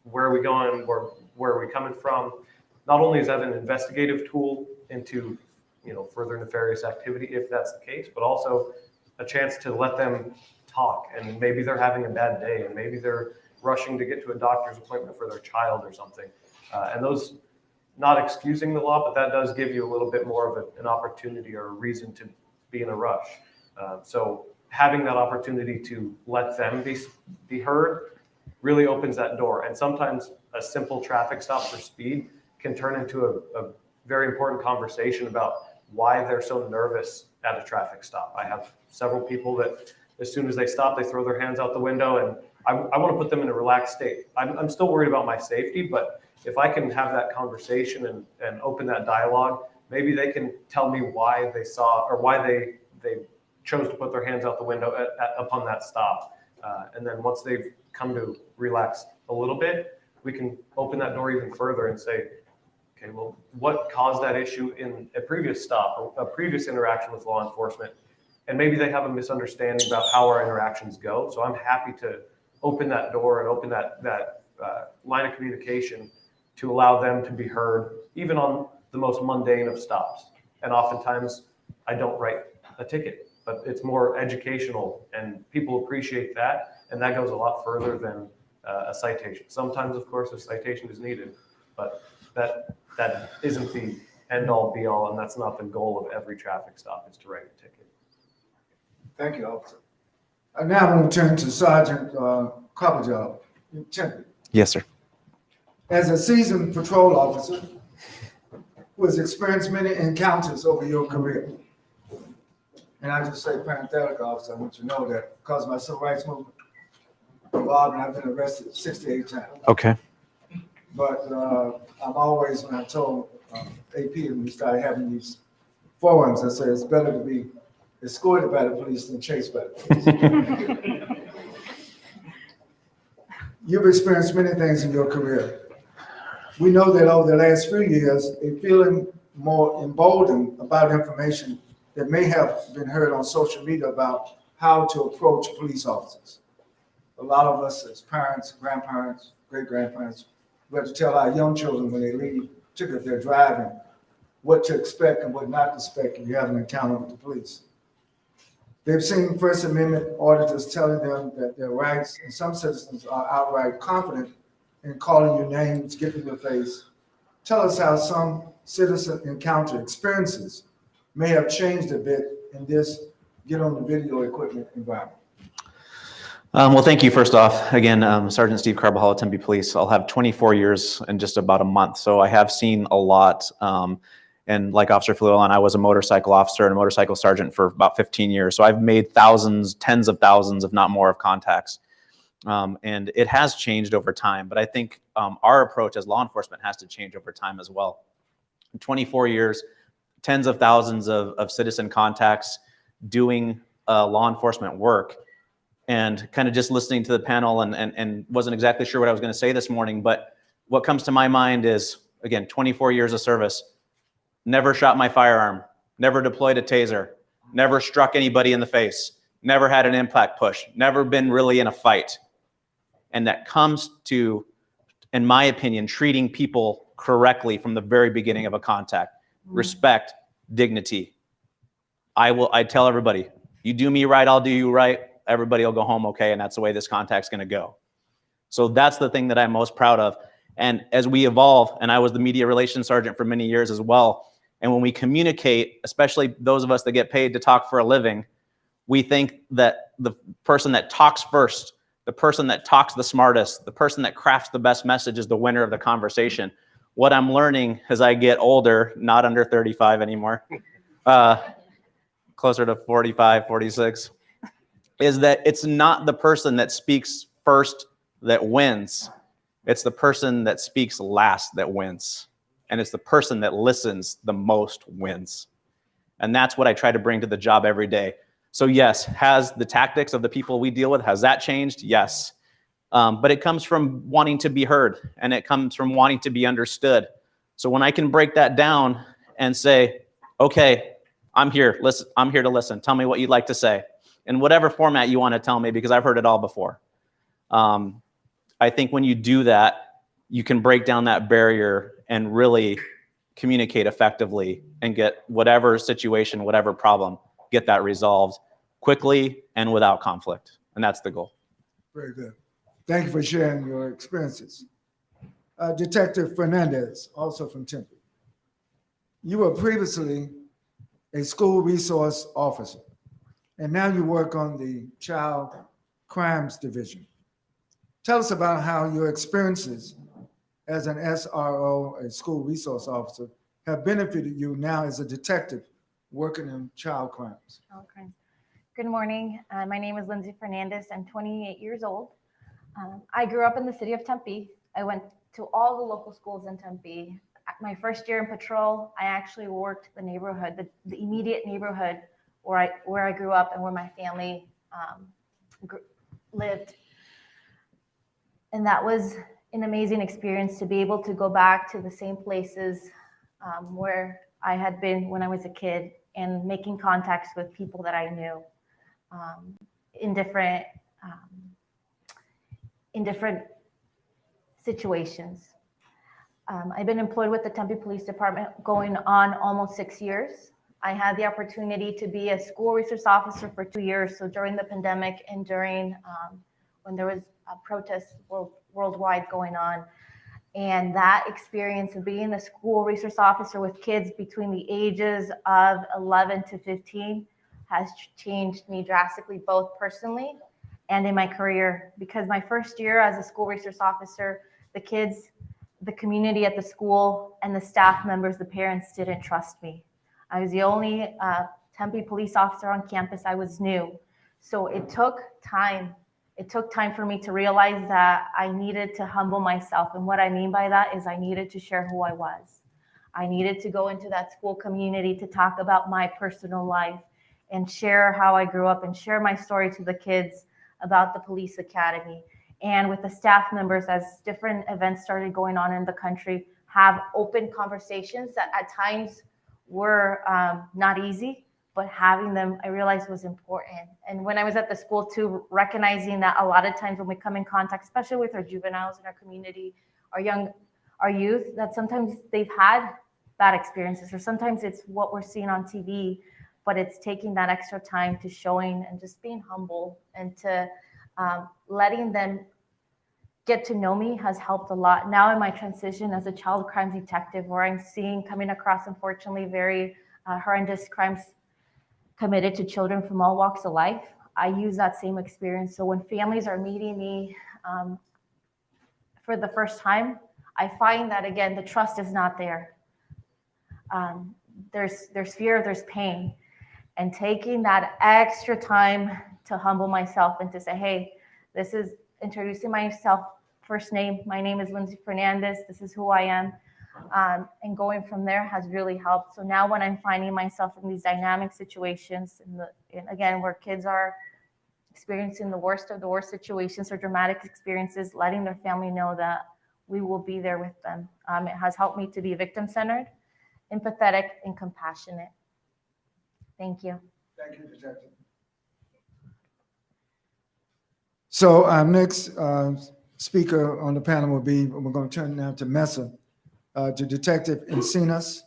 where are we going? Where are we coming from? Not only is that an investigative tool into further nefarious activity, if that's the case, but also a chance to let them talk. And maybe they're having a bad day, and maybe they're rushing to get to a doctor's appointment for their child or something. And those, not excusing the law, but that does give you a little bit more of an opportunity or a reason to be in a rush. So having that opportunity to let them be heard really opens that door. And sometimes a simple traffic stop for speed can turn into a very important conversation about why they're so nervous at a traffic stop. I have several people that as soon as they stop, they throw their hands out the window, and I want to put them in a relaxed state. I'm still worried about my safety, but if I can have that conversation and open that dialogue, maybe they can tell me why they saw or why they chose to put their hands out the window upon that stop. And then once they've come to relax a little bit, we can open that door even further and say, okay, well, what caused that issue in a previous stop or a previous interaction with law enforcement? And maybe they have a misunderstanding about how our interactions go. So I'm happy to open that door and open that line of communication to allow them to be heard, even on the most mundane of stops. And oftentimes I don't write a ticket, but it's more educational, and people appreciate that. And that goes a lot further than a citation. Sometimes, of course, a citation is needed, but that isn't the end all be all, and that's not the goal of every traffic stop, is to write a ticket. Thank you, officer. Now I'm going to turn to Sergeant Carpenter. Yes, sir. As a seasoned patrol officer who has experienced many encounters over your career, and I just say parenthetical, officer, I want you to know that because of my civil rights movement involvement, I've been arrested 68 times. Okay. But I'm always, when I told AP when we started having these forums, I said it's better to be escorted by the police than chased by the police. You've experienced many things in your career. We know that over the last few years, a feeling more emboldened about information that may have been heard on social media about how to approach police officers. A lot of us as parents, grandparents, great-grandparents, we have to tell our young children when they leave, particularly if they're driving, what to expect and what not to expect if you have an encounter with the police. They've seen First Amendment auditors telling them that their rights, and some citizens are outright confident in calling you names, getting in your face. Tell us how some citizen encounter experiences may have changed a bit in this get on the video equipment environment. Well, thank you. First off, again, Sergeant Steve Carbajal, Tempe Police. I'll have 24 years in just about a month, so I have seen a lot. And like Officer Fluellon, I was a motorcycle officer and a motorcycle sergeant for about 15 years. So I've made thousands, tens of thousands, if not more, of contacts. And it has changed over time. But I think our approach as law enforcement has to change over time as well. In 24 years, tens of thousands of citizen contacts doing law enforcement work. And kind of just listening to the panel and wasn't exactly sure what I was going to say this morning. But what comes to my mind is, again, 24 years of service. Never shot my firearm, never deployed a taser, never struck anybody in the face, never had an impact push, never been really in a fight. And that comes to, in my opinion, treating people correctly from the very beginning of a contact. Respect, dignity. I tell everybody, you do me right, I'll do you right. Everybody will go home okay, and that's the way this contact's gonna go. So that's the thing that I'm most proud of. And as we evolve, and I was the media relations sergeant for many years as well, and when we communicate, especially those of us that get paid to talk for a living, we think that the person that talks first, the person that talks the smartest, the person that crafts the best message is the winner of the conversation. What I'm learning as I get older, not under 35 anymore, closer to 45, 46, is that it's not the person that speaks first that wins. It's the person that speaks last that wins. And it's the person that listens the most wins. And that's what I try to bring to the job every day. So yes, has the tactics of the people we deal with, has that changed? Yes. But it comes from wanting to be heard, and it comes from wanting to be understood. So when I can break that down and say, okay, I'm here. Listen, I'm here to listen. Tell me what you'd like to say in whatever format you want to tell me, because I've heard it all before. I think when you do that, you can break down that barrier and really communicate effectively and get whatever situation, whatever problem, get that resolved quickly and without conflict. And that's the goal. Very good. Thank you for sharing your experiences. Detective Fernandez, also from Tempe. You were previously a school resource officer, and now you work on the Child Crimes Division. Tell us about how your experiences as an SRO, a school resource officer, have benefited you now as a detective working in child crimes. Okay. Good morning. My name is Lindsey Fernandez. I'm 28 years old. I grew up in the city of Tempe. I went to all the local schools in Tempe. My first year in patrol, I actually worked the neighborhood, the immediate neighborhood where I grew up and where my family lived. And that was an amazing experience to be able to go back to the same places where I had been when I was a kid and making contacts with people that I knew in different situations. I've been employed with the Tempe Police Department going on almost 6 years. I had the opportunity to be a school resource officer for 2 years. So during the pandemic and during when there was a protest worldwide going on. And that experience of being a school resource officer with kids between the ages of 11 to 15 has changed me drastically, both personally and in my career. Because my first year as a school resource officer, the kids, the community at the school, and the staff members, the parents didn't trust me. I was the only Tempe police officer on campus. I was new. So it took time. It took time for me to realize that I needed to humble myself. And what I mean by that is I needed to share who I was. I needed to go into that school community to talk about my personal life and share how I grew up and share my story to the kids about the police academy. And with the staff members, as different events started going on in the country, have open conversations that at times were not easy, but having them, I realized was important. And when I was at the school too, recognizing that a lot of times when we come in contact, especially with our juveniles in our community, our youth, that sometimes they've had bad experiences, or sometimes it's what we're seeing on TV, but it's taking that extra time to showing and just being humble and to letting them get to know me has helped a lot. Now in my transition as a child crimes detective, where I'm coming across, unfortunately, very horrendous crimes committed to children from all walks of life, I use that same experience. So when families are meeting me for the first time, I find that, again, the trust is not there. There's fear, there's pain. And taking that extra time to humble myself and to say, hey, this is introducing myself, first name, my name is Lindsey Fernandez, this is who I am. And going from there has really helped. So now when I'm finding myself in these dynamic situations, and again, where kids are experiencing the worst of the worst situations or dramatic experiences, letting their family know that we will be there with them. It has helped me to be victim-centered, empathetic, and compassionate. Thank you. Thank you, Detective. So our next speaker on the panel will be, we're going to turn now to Mesa, to Detective Encinas.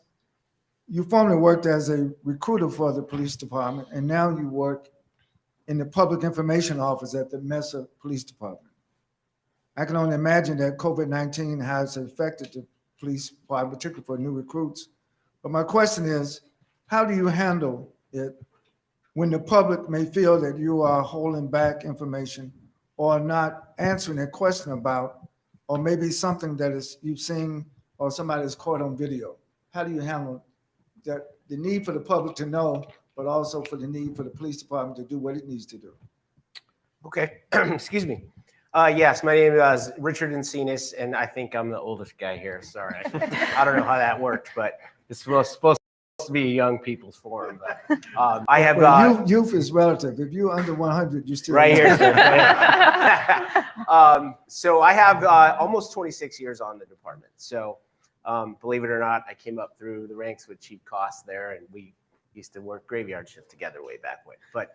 You formerly worked as a recruiter for the police department, and now you work in the public information office at the Mesa Police Department. I can only imagine that COVID-19 has affected the police, particularly for new recruits. But my question is, how do you handle it when the public may feel that you are holding back information or not answering a question about, or maybe something that is you've seen or somebody is caught on video? How do you handle that, the need for the public to know, but also for the need for the police department to do what it needs to do? Okay, excuse me. Yes, my name is Richard Encinas, and I think I'm the oldest guy here. Sorry, I don't know how that worked, but it's supposed to be a young people's forum. But I have youth is relative. If you're under 100, you're still right young. here. So I have almost 26 years on the department. So believe it or not, I came up through the ranks with Chief Cost there, and we used to work graveyard shift together way back when. But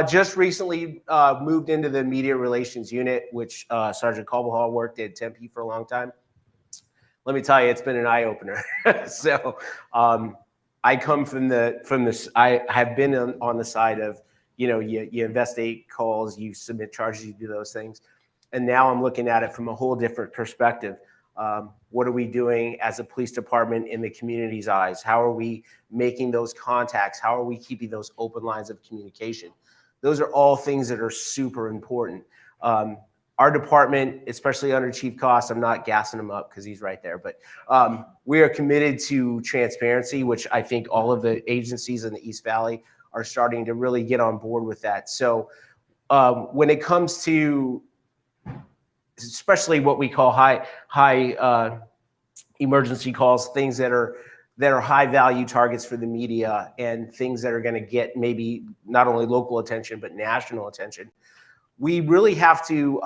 just recently moved into the media relations unit, which Sergeant Carbajal worked at Tempe for a long time. Let me tell you, it's been an eye opener. So I come from this. I have been on the side of, you investigate calls, you submit charges, you do those things, and now I'm looking at it from a whole different perspective. What are we doing as a police department in the community's eyes? How are we making those contacts? How are we keeping those open lines of communication? Those are all things that are super important. Our department, especially under Chief Cost, I'm not gassing him up because he's right there, but we are committed to transparency, which I think all of the agencies in the East Valley are starting to really get on board with that. So when it comes to especially what we call high emergency calls, things that are high value targets for the media and things that are going to get maybe not only local attention, but national attention. We really have to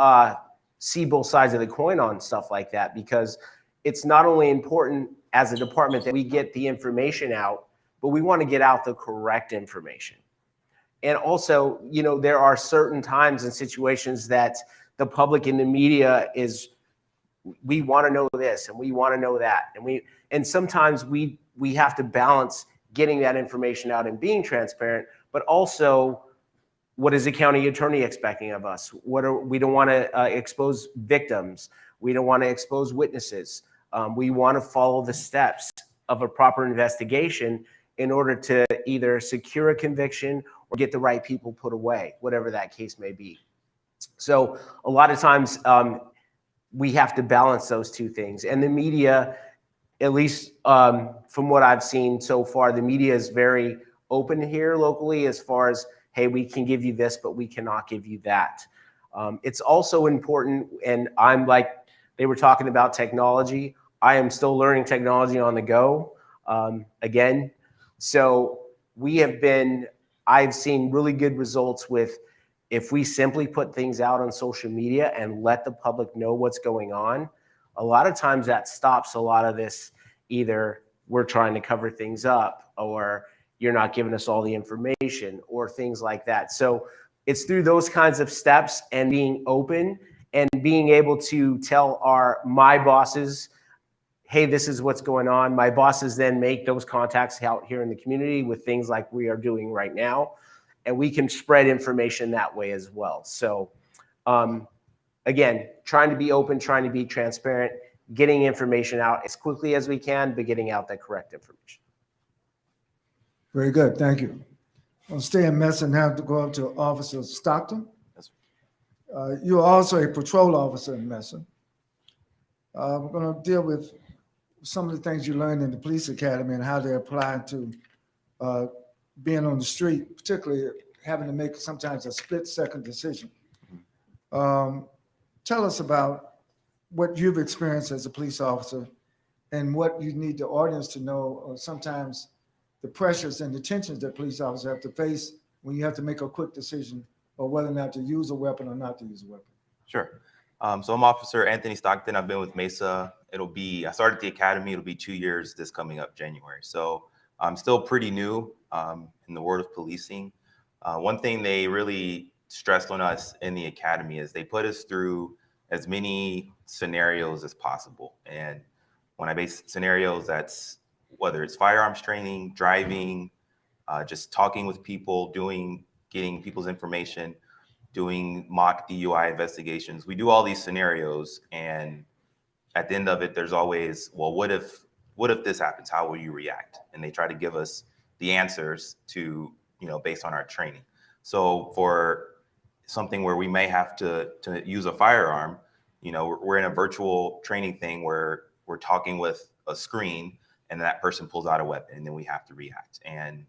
see both sides of the coin on stuff like that, because it's not only important as a department that we get the information out, but we want to get out the correct information. And also, there are certain times and situations that the public in the media we want to know this and we want to know that. And sometimes we have to balance getting that information out and being transparent, but also what is the county attorney expecting of us? We don't want to expose victims. We don't want to expose witnesses. We want to follow the steps of a proper investigation in order to either secure a conviction or get the right people put away, whatever that case may be. So a lot of times we have to balance those two things. And the media, at least from what I've seen so far, the media is very open here locally as far as, hey, we can give you this, but we cannot give you that. It's also important, and they were talking about technology. I am still learning technology on the go again. So I've seen really good results with, if we simply put things out on social media and let the public know what's going on, a lot of times that stops a lot of this, either we're trying to cover things up or you're not giving us all the information or things like that. So it's through those kinds of steps and being open and being able to tell my bosses, hey, this is what's going on. My bosses then make those contacts out here in the community with things like we are doing right now. And we can spread information that way as well. So again, trying to be open, trying to be transparent, getting information out as quickly as we can, but getting out the correct information. Very good, thank you. I'll stay in Mesa and have to go up to Officer Stockton. Yes. You're also a patrol officer in Mesa. We're going to deal with some of the things you learned in the police academy and how they apply to being on the street, particularly having to make sometimes a split-second decision. Tell us about what you've experienced as a police officer and what you need the audience to know, or sometimes the pressures and the tensions that police officers have to face when you have to make a quick decision or whether or not to use a weapon or not to use a weapon. Sure. So I'm Officer Anthony Stockton. I've been with Mesa. I started the academy. It'll be 2 years this coming up January. So I'm still pretty new in the world of policing. One thing they really stressed on us in the academy is they put us through as many scenarios as possible. And when I base scenarios, that's whether it's firearms training, driving, just talking with people, getting people's information, doing mock DUI investigations. We do all these scenarios, and at the end of it, there's always, well, what if this happens? How will you react? And they try to give us the answers to, based on our training. So for something where we may have to use a firearm, we're in a virtual training thing where we're talking with a screen, and that person pulls out a weapon, and then we have to react. And,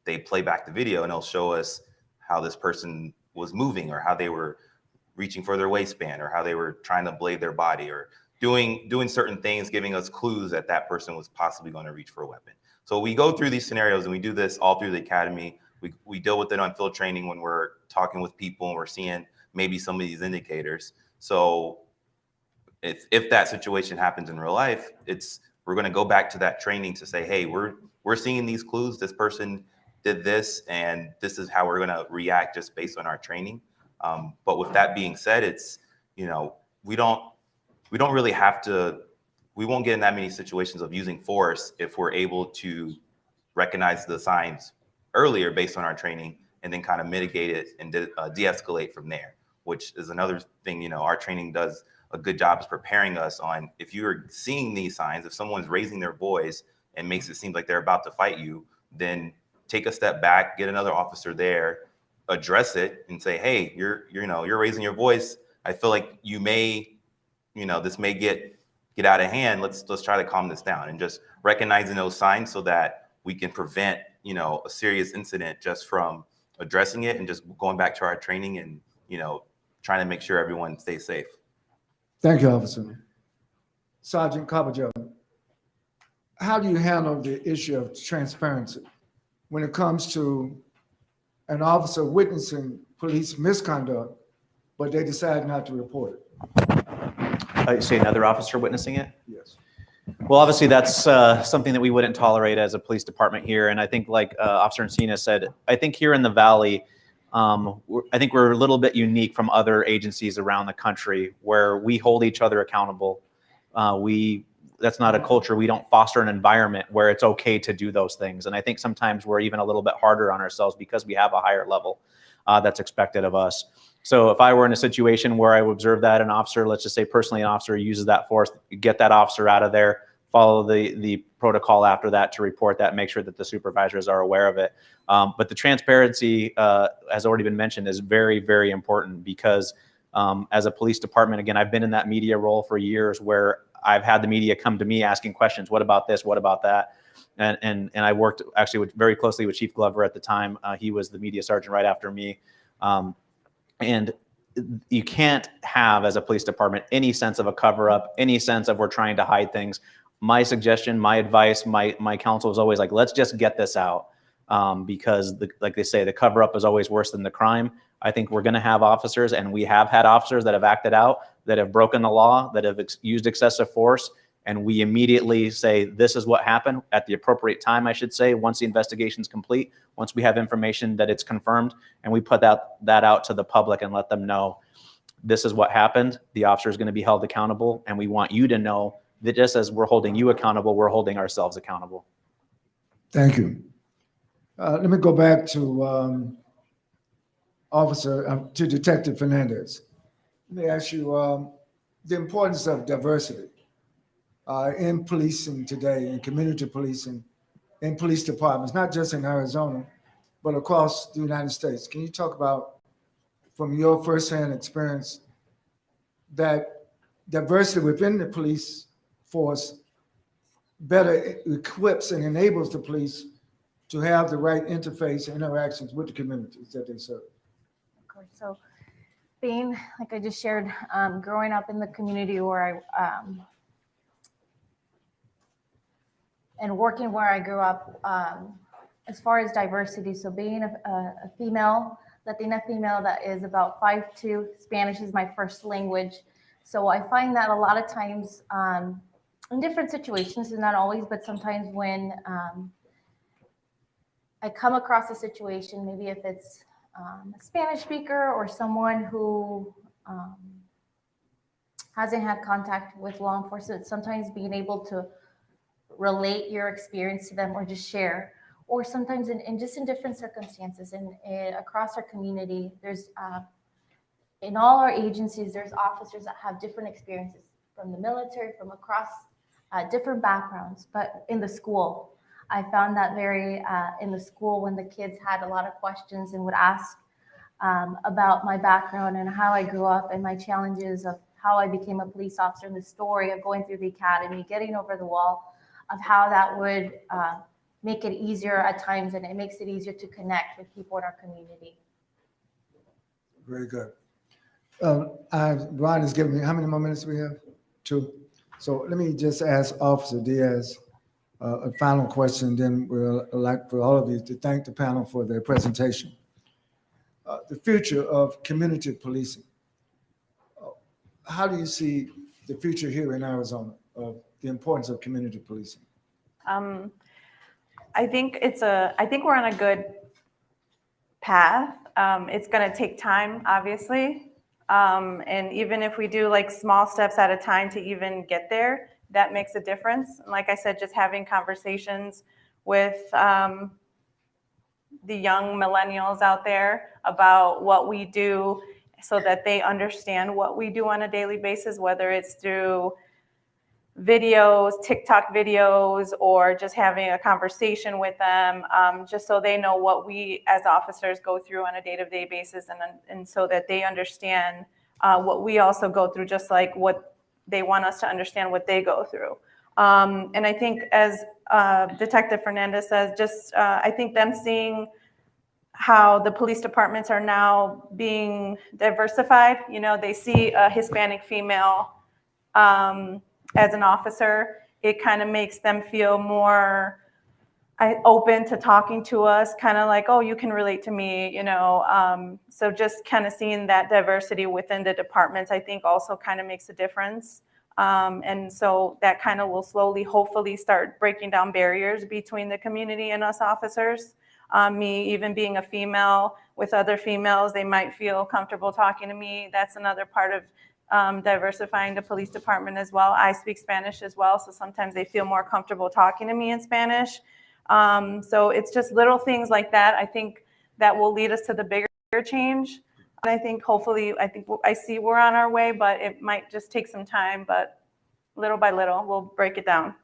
they play back the video, and they'll show us how this person was moving, or how they were reaching for their waistband, or how they were trying to blade their body, or doing certain things, giving us clues that that person was possibly going to reach for a weapon. So we go through these scenarios, and we do this all through the academy. We deal with it on field training when we're talking with people and we're seeing maybe some of these indicators. So if that situation happens in real life, we're going to go back to that training to say, hey, we're seeing these clues. This person did this, and this is how we're going to react just based on our training. But with that being said, it's, we don't really have to, we won't get in that many situations of using force if we're able to recognize the signs earlier based on our training, and then kind of mitigate it and de-escalate from there, which is another thing, our training does a good job is preparing us on, if you're seeing these signs, if someone's raising their voice and makes it seem like they're about to fight you, then take a step back, get another officer there, address it, and say, hey, you're raising your voice. I feel like you may, this may get out of hand. Let's try to calm this down, and just recognizing those signs so that we can prevent, a serious incident just from addressing it and just going back to our training and, trying to make sure everyone stays safe. Thank you, Officer. Sergeant Carbajo, how do you handle the issue of transparency when it comes to an officer witnessing police misconduct, but they decide not to report it? You say another officer witnessing it? Yes. Well, obviously, that's something that we wouldn't tolerate as a police department here. And I think, like Officer Encina said, I think here in the Valley, I think we're a little bit unique from other agencies around the country where we hold each other accountable. That's not a culture. We don't foster an environment where it's okay to do those things. And I think sometimes we're even a little bit harder on ourselves because we have a higher level that's expected of us. So if I were in a situation where I would observe that an officer, let's just say personally an officer uses that force, get that officer out of there, follow the protocol after that to report that, make sure that the supervisors are aware of it. But the transparency, has already been mentioned, is very, very important because as a police department, again, I've been in that media role for years where I've had the media come to me asking questions. What about this? What about that? And I worked actually very closely with Chief Glover at the time. He was the media sergeant right after me. And you can't have, as a police department, any sense of a cover up, any sense of we're trying to hide things. My suggestion, my advice, my counsel is always like, let's just get this out. Because like they say, the cover up is always worse than the crime. I think we're going to have officers, and we have had officers that have acted out, that have broken the law, that have used excessive force. And we immediately say, this is what happened at the appropriate time, I should say, once the investigation is complete, once we have information that it's confirmed, and we put that out to the public and let them know, this is what happened. The officer is going to be held accountable. And we want you to know that just as we're holding you accountable, we're holding ourselves accountable. Thank you. Let me go back to to Detective Fernandez. Let me ask you the importance of diversity in policing today, in community policing, in police departments, not just in Arizona, but across the United States. Can you talk about, from your firsthand experience, that diversity within the police force better equips and enables the police to have the right interface and interactions with the communities that they serve? So being, like I just shared, growing up in the community where and working where I grew up, as far as diversity, so being a female, Latina female that is about 5'2", Spanish is my first language. So I find that a lot of times in different situations, and not always, but sometimes when I come across a situation, maybe if it's a Spanish speaker or someone who hasn't had contact with law enforcement, sometimes being able to relate your experience to them or just share or sometimes in just in different circumstances and across our community, there's in all our agencies, there's officers that have different experiences from the military, from across different backgrounds. But in the school, I found that very in the school when the kids had a lot of questions and would ask about my background and how I grew up and my challenges of how I became a police officer and the story of going through the academy, getting over the wall, of how that would make it easier at times, and it makes it easier to connect with people in our community. Very good. Ron has given me, how many more minutes do we have? 2. So let me just ask Officer Diaz a final question, then we'll like for all of you to thank the panel for their presentation. The future of community policing. How do you see the future here in Arizona of the importance of community policing? I think we're on a good path. It's going to take time, obviously. And even if we do like small steps at a time to even get there, that makes a difference. And like I said, just having conversations with the young millennials out there about what we do so that they understand what we do on a daily basis, whether it's through videos, TikTok videos, or just having a conversation with them, just so they know what we as officers go through on a day-to-day basis, and so that they understand what we also go through, just like what they want us to understand what they go through. And I think, as Detective Fernandez says, just I think them seeing how the police departments are now being diversified. You know, they see a Hispanic female as an officer, it kind of makes them feel more open to talking to us, kind of like, oh, you can relate to me, you know. So just kind of seeing that diversity within the departments, I think also kind of makes a difference. And so that kind of will slowly, hopefully, start breaking down barriers between the community and us officers. Me even being a female with other females, they might feel comfortable talking to me. That's another part of diversifying the police department as well. I speak Spanish as well, so sometimes they feel more comfortable talking to me in Spanish. So it's just little things like that, I think, that will lead us to the bigger change. And I think hopefully, I see we're on our way, but it might just take some time, but little by little, we'll break it down.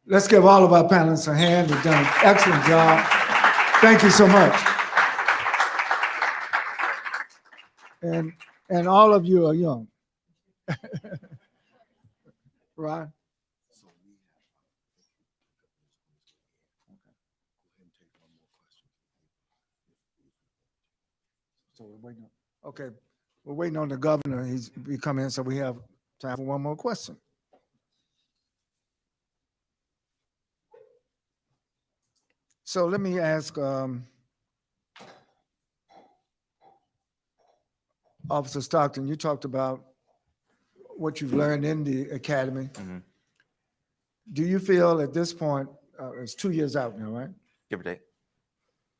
Let's give all of our panelists a hand. They've done an excellent job. Thank you so much. And all of you are young. Right? So we're waiting on, okay, we're waiting on the governor. He's coming in, so we have time for one more question. So let me ask Officer Stockton, you talked about what you've learned in the academy. Mm-hmm. Do you feel at this point, it's 2 years out now, right? Give or take.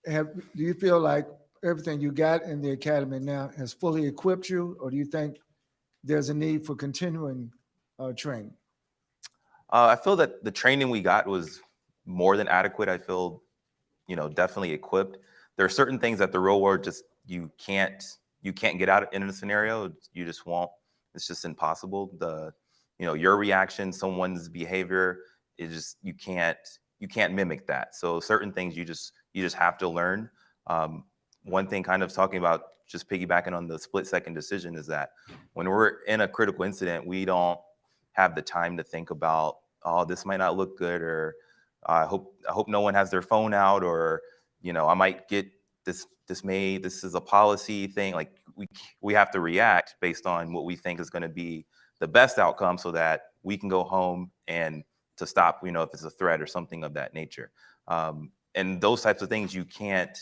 Do you feel like everything you got in the academy now has fully equipped you, or do you think there's a need for continuing training? I feel that the training we got was more than adequate. I feel, definitely equipped. There are certain things that the real world just you can't get out in a scenario. You just won't. It's just impossible. Your reaction, someone's behavior is just you can't mimic that. So certain things you just have to learn. One thing, kind of talking about just piggybacking on the split-second decision, is that when we're in a critical incident, we don't have the time to think about, oh, this might not look good, or I hope no one has their phone out, or I might get this made. This is a policy thing. Like we have to react based on what we think is going to be the best outcome, so that we can go home and to stop, if it's a threat or something of that nature. And those types of things you can't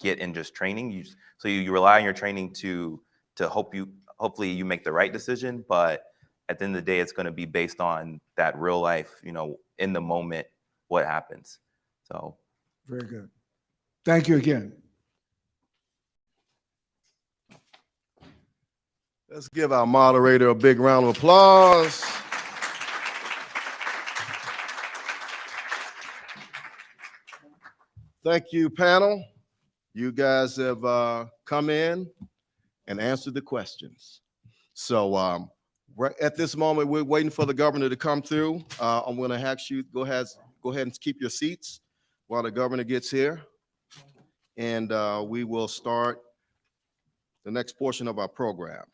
get in just training. So you rely on your training to hopefully you make the right decision, but at the end of the day, it's going to be based on that real life, in the moment, what happens. So very good. Thank you again. Let's give our moderator a big round of applause. Thank you, panel. You guys have come in and answered the questions. So right at this moment, we're waiting for the governor to come through. I'm going to ask you go ahead and keep your seats while the governor gets here, and we will start the next portion of our program.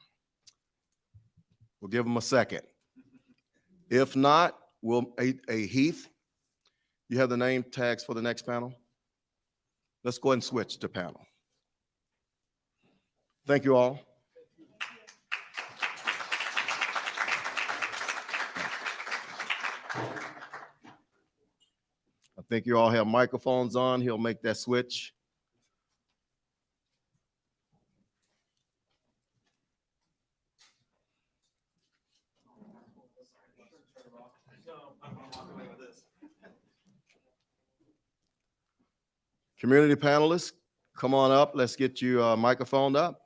We'll give him a second. If not, we'll a Heath. You have the name tags for the next panel? Let's go ahead and switch to panel. Thank you all. I think you all have microphones on. He'll make that switch. Community panelists, come on up. Let's get you microphoned up.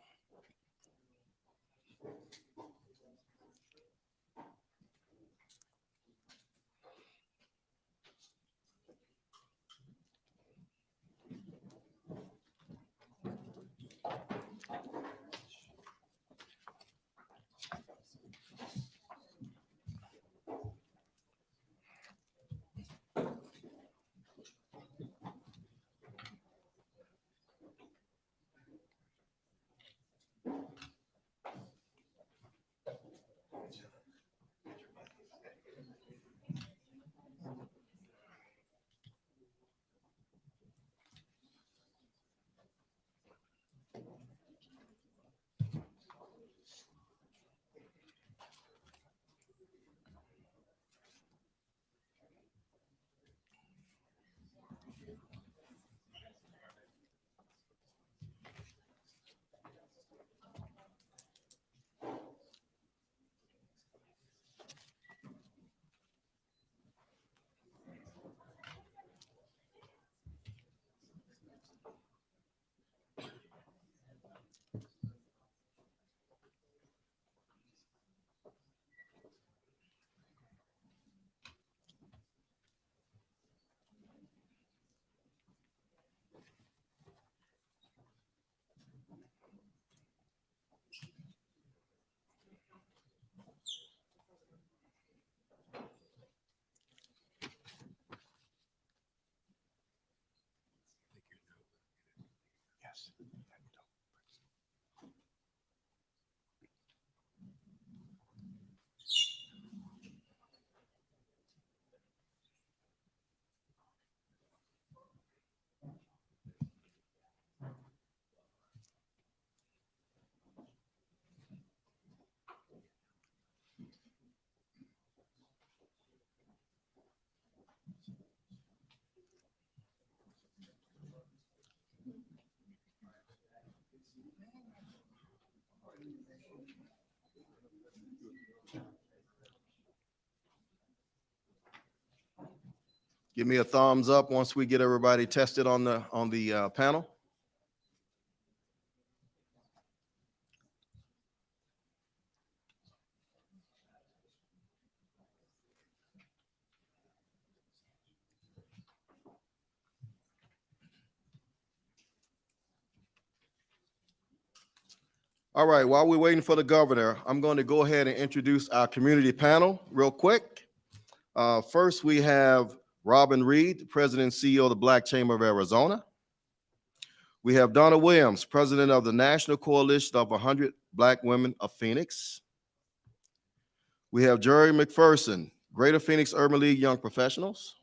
Give me a thumbs up once we get everybody tested on the panel. All right, while we're waiting for the governor, I'm going to go ahead and introduce our community panel real quick. First, we have Robin Reed, the President and CEO of the Black Chamber of Arizona. We have Donna Williams, President of the National Coalition of 100 Black Women of Phoenix. We have Jerry McPherson, Greater Phoenix Urban League Young Professionals.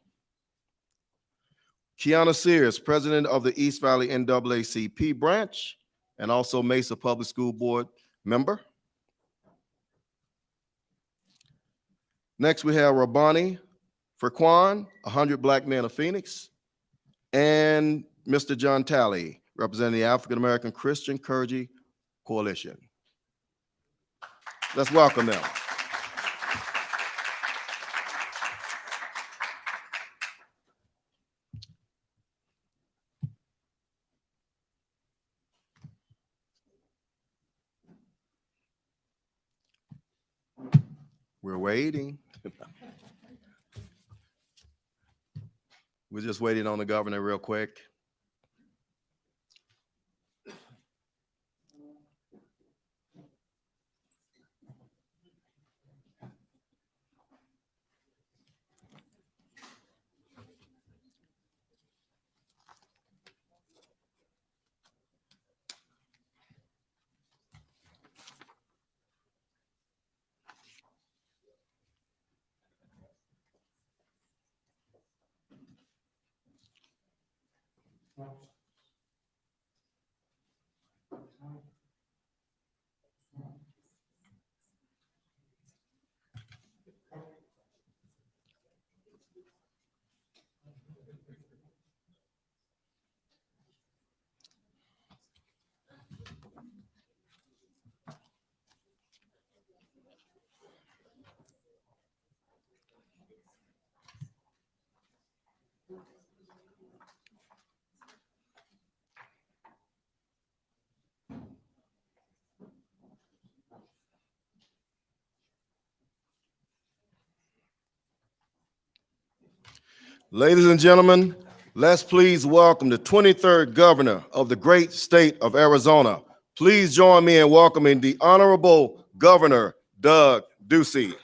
Kiana Sears, President of the East Valley NAACP branch, and also Mesa Public School Board member. Next, we have Rabani Frequan, 100 Black Men of Phoenix, and Mr. John Talley, representing the African American Christian Clergy Coalition. Let's welcome them. We're waiting. We're just waiting on the governor real quick. Ladies and gentlemen, let's please welcome the 23rd governor of the great state of Arizona. Please join me in welcoming the Honorable Governor Doug Ducey.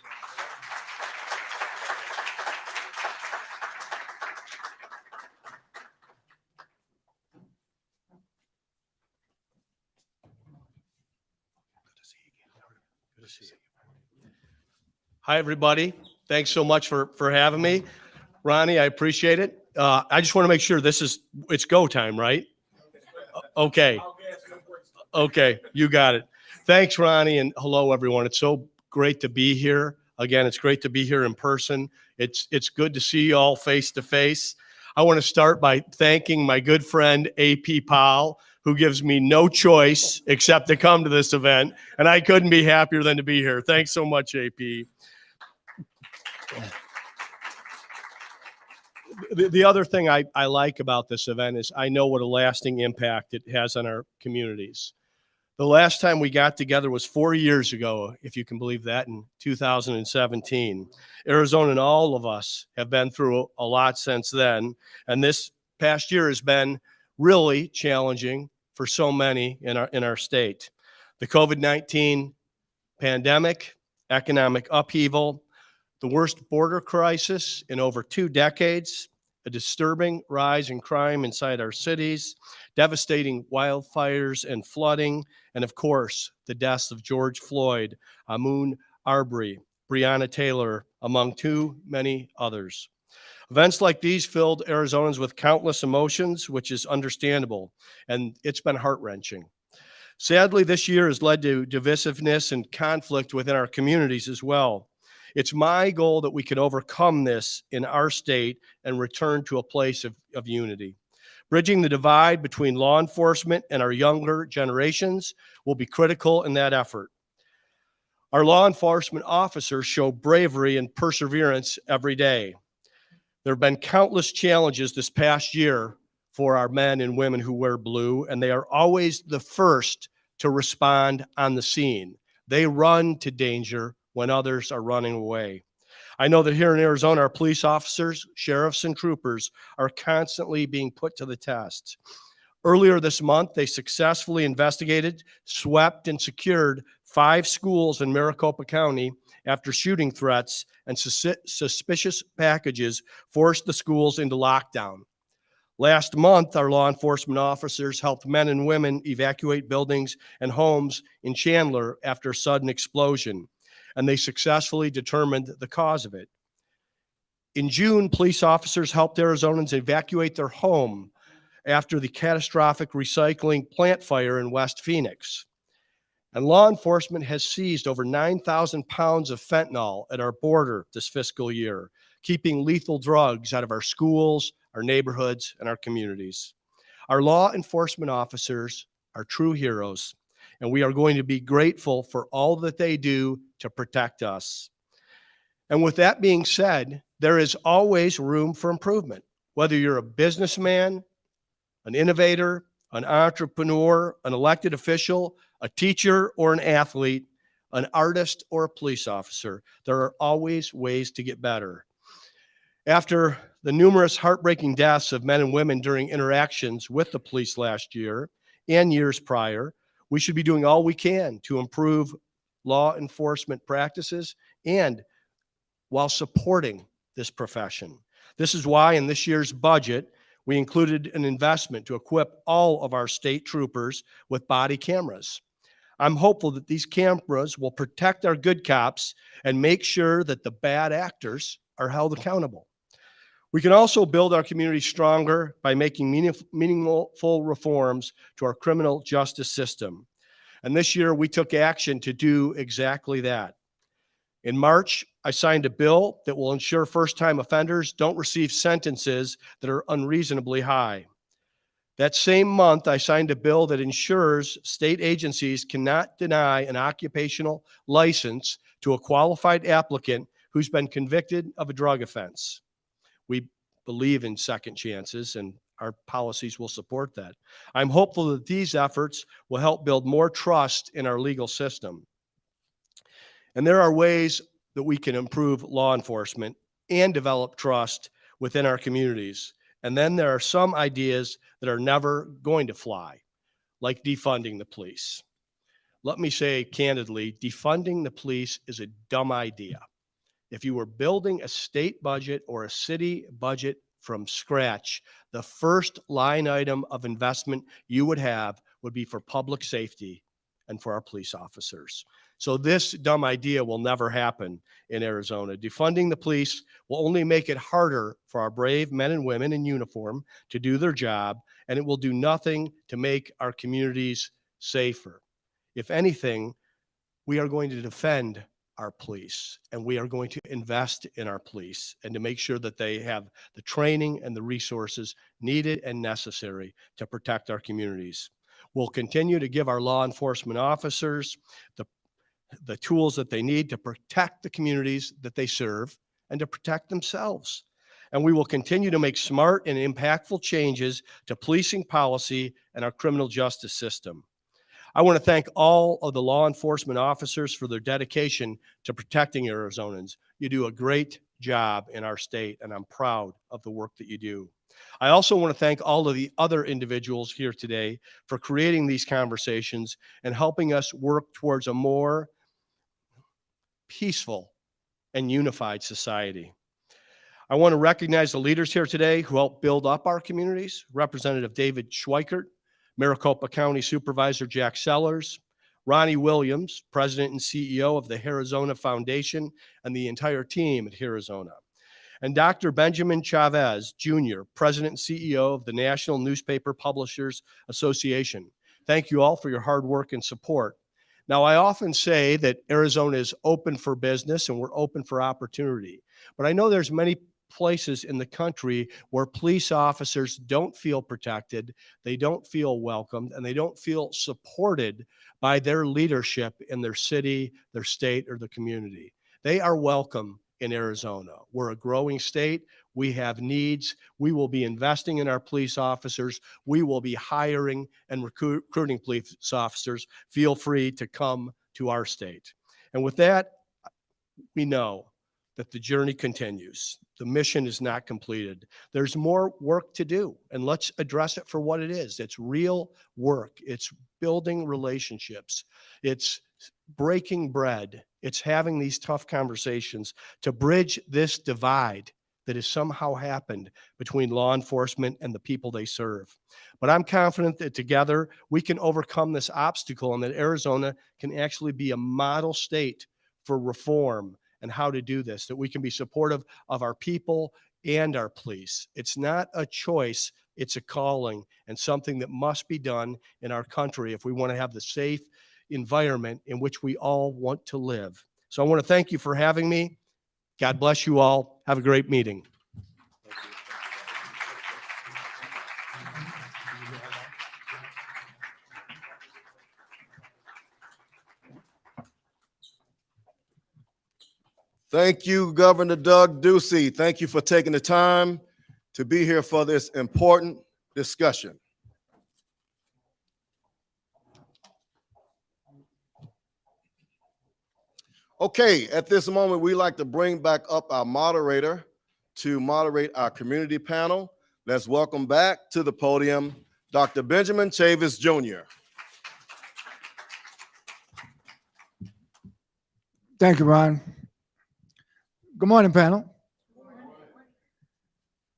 Hi, everybody. Thanks so much for having me. Ronnie, I appreciate it. I just want to make sure it's go time, right? Okay. Okay, you got it. Thanks, Ronnie, and hello, everyone. It's so great to be here. Again, it's great to be here in person. It's good to see you all face to face. I want to start by thanking my good friend, AP Powell, who gives me no choice except to come to this event, and I couldn't be happier than to be here. Thanks so much, AP. The other thing I like about this event is I know what a lasting impact it has on our communities. The last time we got together was 4 years ago, if you can believe that, in 2017. Arizona and all of us have been through a lot since then, and this past year has been really challenging for so many in our state. The COVID-19 pandemic, economic upheaval, the worst border crisis in over 2 decades, a disturbing rise in crime inside our cities, devastating wildfires and flooding, and of course, the deaths of George Floyd, Ahmaud Arbery, Breonna Taylor, among too many others. Events like these filled Arizonans with countless emotions, which is understandable, and it's been heart-wrenching. Sadly, this year has led to divisiveness and conflict within our communities as well. It's my goal that we can overcome this in our state and return to a place of unity. Bridging the divide between law enforcement and our younger generations will be critical in that effort. Our law enforcement officers show bravery and perseverance every day. There have been countless challenges this past year for our men and women who wear blue, and they are always the first to respond on the scene. They run to danger when others are running away. I know that here in Arizona, our police officers, sheriffs, and troopers are constantly being put to the test. Earlier this month, they successfully investigated, swept, and secured 5 schools in Maricopa County after shooting threats and suspicious packages forced the schools into lockdown. Last month, our law enforcement officers helped men and women evacuate buildings and homes in Chandler after a sudden explosion, and they successfully determined the cause of it. In June, police officers helped Arizonans evacuate their home after the catastrophic recycling plant fire in West Phoenix. And law enforcement has seized over 9,000 pounds of fentanyl at our border this fiscal year, keeping lethal drugs out of our schools, our neighborhoods, and our communities. Our law enforcement officers are true heroes, and we are going to be grateful for all that they do to protect us. And with that being said, there is always room for improvement. Whether you're a businessman, an innovator, an entrepreneur, an elected official, a teacher or an athlete, an artist or a police officer, there are always ways to get better. After the numerous heartbreaking deaths of men and women during interactions with the police last year and years prior, we should be doing all we can to improve law enforcement practices and while supporting this profession. This is why in this year's budget, we included an investment to equip all of our state troopers with body cameras. I'm hopeful that these cameras will protect our good cops and make sure that the bad actors are held accountable. We can also build our community stronger by making meaningful reforms to our criminal justice system. And this year, we took action to do exactly that. In March, I signed a bill that will ensure first-time offenders don't receive sentences that are unreasonably high. That same month, I signed a bill that ensures state agencies cannot deny an occupational license to a qualified applicant who's been convicted of a drug offense. We believe in second chances, and our policies will support that. I'm hopeful that these efforts will help build more trust in our legal system. And there are ways that we can improve law enforcement and develop trust within our communities. And then there are some ideas that are never going to fly, like defunding the police. Let me say candidly, defunding the police is a dumb idea. If you were building a state budget or a city budget from scratch, the first line item of investment you would have would be for public safety and for our police officers. So this dumb idea will never happen in Arizona. Defunding the police will only make it harder for our brave men and women in uniform to do their job, and it will do nothing to make our communities safer. If anything, we are going to defend our police, and we are going to invest in our police and to make sure that they have the training and the resources needed and necessary to protect our communities. We'll continue to give our law enforcement officers the tools that they need to protect the communities that they serve and to protect themselves. And we will continue to make smart and impactful changes to policing policy and our criminal justice system. I want to thank all of the law enforcement officers for their dedication to protecting Arizonans. You do a great job in our state, and I'm proud of the work that you do. I also want to thank all of the other individuals here today for creating these conversations and helping us work towards a more peaceful and unified society. I want to recognize the leaders here today who helped build up our communities. Representative David Schweikert, Maricopa County Supervisor Jack Sellers, Ronnie Williams, President and CEO of the Arizona Foundation, and the entire team at Arizona. And Dr. Benjamin Chavis Jr., President and CEO of the National Newspaper Publishers Association. Thank you all for your hard work and support. Now, I often say that Arizona is open for business and we're open for opportunity, but I know there's many places in the country where police officers don't feel protected, they don't feel welcomed, and they don't feel supported by their leadership in their city, their state, or the community. They are welcome in Arizona. We're a growing state. We have needs. We will be investing in our police officers. We will be hiring and recruiting police officers. Feel free to come to our state. And with that, we know that the journey continues. The mission is not completed. There's more work to do, and let's address it for what it is. It's real work. It's building relationships. It's breaking bread. It's having these tough conversations to bridge this divide that has somehow happened between law enforcement and the people they serve. But I'm confident that together we can overcome this obstacle and that Arizona can actually be a model state for reform and how to do this, that we can be supportive of our people and our police. It's not a choice, it's a calling and something that must be done in our country if we want to have the safe environment in which we all want to live. So I want to thank you for having me. God bless you all. Have a great meeting. Thank you, Governor Doug Ducey. Thank you for taking the time to be here for this important discussion. Okay, at this moment, we like to bring back up our moderator to moderate our community panel. Let's welcome back to the podium, Dr. Benjamin Chavis Jr. Thank you, Ron. Good morning, panel.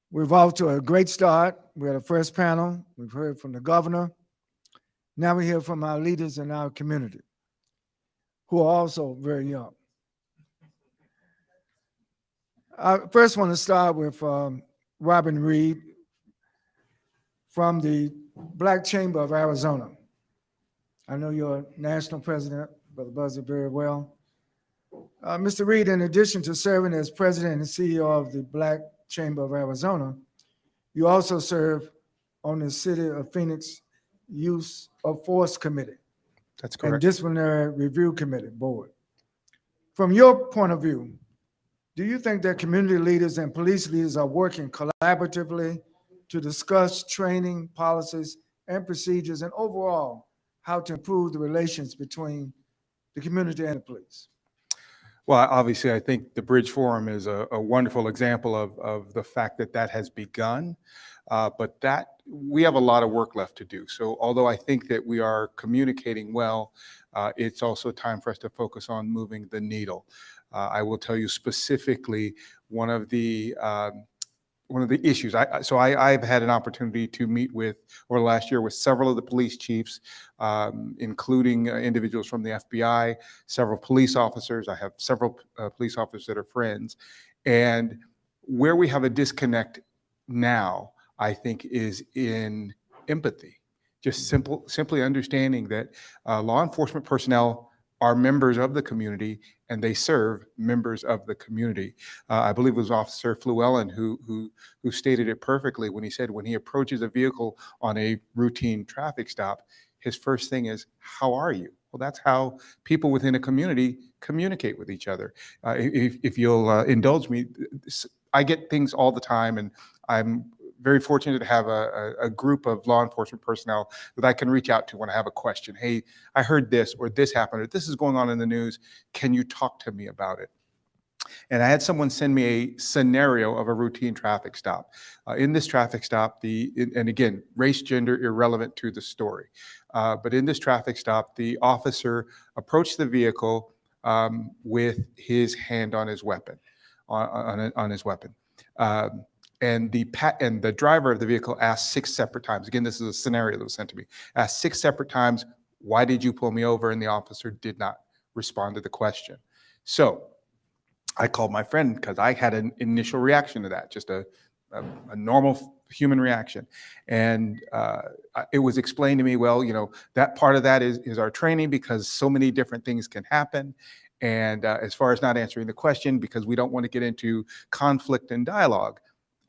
We've off to a great start. We had a first panel. We've heard from the governor. Now we hear from our leaders in our community, who are also very young. I first want to start with Robin Reed from the Black Chamber of Arizona. I know you're national president, Brother Buzzer, very well. Mr. Reed, in addition to serving as president and CEO of the Black Chamber of Arizona, you also serve on the City of Phoenix Use of Force Committee. That's And correct. Disciplinary Review Committee Board. From your point of view, do you think that community leaders and police leaders are working collaboratively to discuss training, policies, and procedures, and overall, how to improve the relations between the community and the police? Well, obviously, I think the Bridge Forum is a wonderful example of the fact that that has begun, but that we have a lot of work left to do. So although I think that we are communicating well, it's also time for us to focus on moving the needle. I will tell you specifically one of the issues. I've had an opportunity to meet with, over the last year, with several of the police chiefs, including individuals from the FBI, several police officers. I have several police officers that are friends. And where we have a disconnect now, I think, is in empathy. Just simply understanding that law enforcement personnel are members of the community and they serve members of the community. I believe it was Officer Flewellen who stated it perfectly when he said when he approaches a vehicle on a routine traffic stop, his first thing is, how are you? Well, that's how people within a community communicate with each other. If you'll indulge me, I get things all the time, and I'm very fortunate to have a group of law enforcement personnel that I can reach out to when I have a question. Hey, I heard this, or this happened, or this is going on in the news. Can you talk to me about it? And I had someone send me a scenario of a routine traffic stop. In this traffic stop, and again, race, gender, irrelevant to the story. But in this traffic stop, the officer approached the vehicle with his hand on his weapon, on his weapon. And the driver of the vehicle asked 6 separate times. Again, this is a scenario that was sent to me. Asked 6 separate times, why did you pull me over? And the officer did not respond to the question. So I called my friend because I had an initial reaction to that, just a normal human reaction. And it was explained to me, well, that part of that is our training, because so many different things can happen. And as far as not answering the question, because we don't want to get into conflict and dialogue.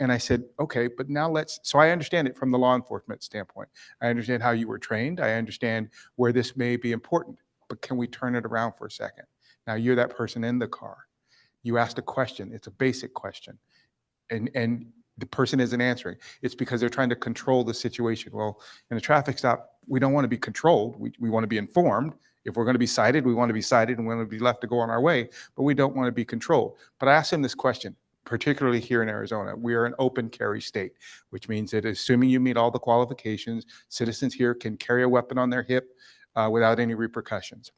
And I said, okay, but now so I understand it from the law enforcement standpoint. I understand how you were trained. I understand where this may be important, but can we turn it around for a second? Now you're that person in the car. You asked a question. It's a basic question. And the person isn't answering. It's because they're trying to control the situation. Well, in a traffic stop, we don't want to be controlled. We want to be informed. If we're going to be cited, we want to be cited and we want to be left to go on our way, but we don't want to be controlled. But I asked him this question. Particularly here in Arizona, we are an open carry state, which means that assuming you meet all the qualifications, citizens here can carry a weapon on their hip without any repercussions.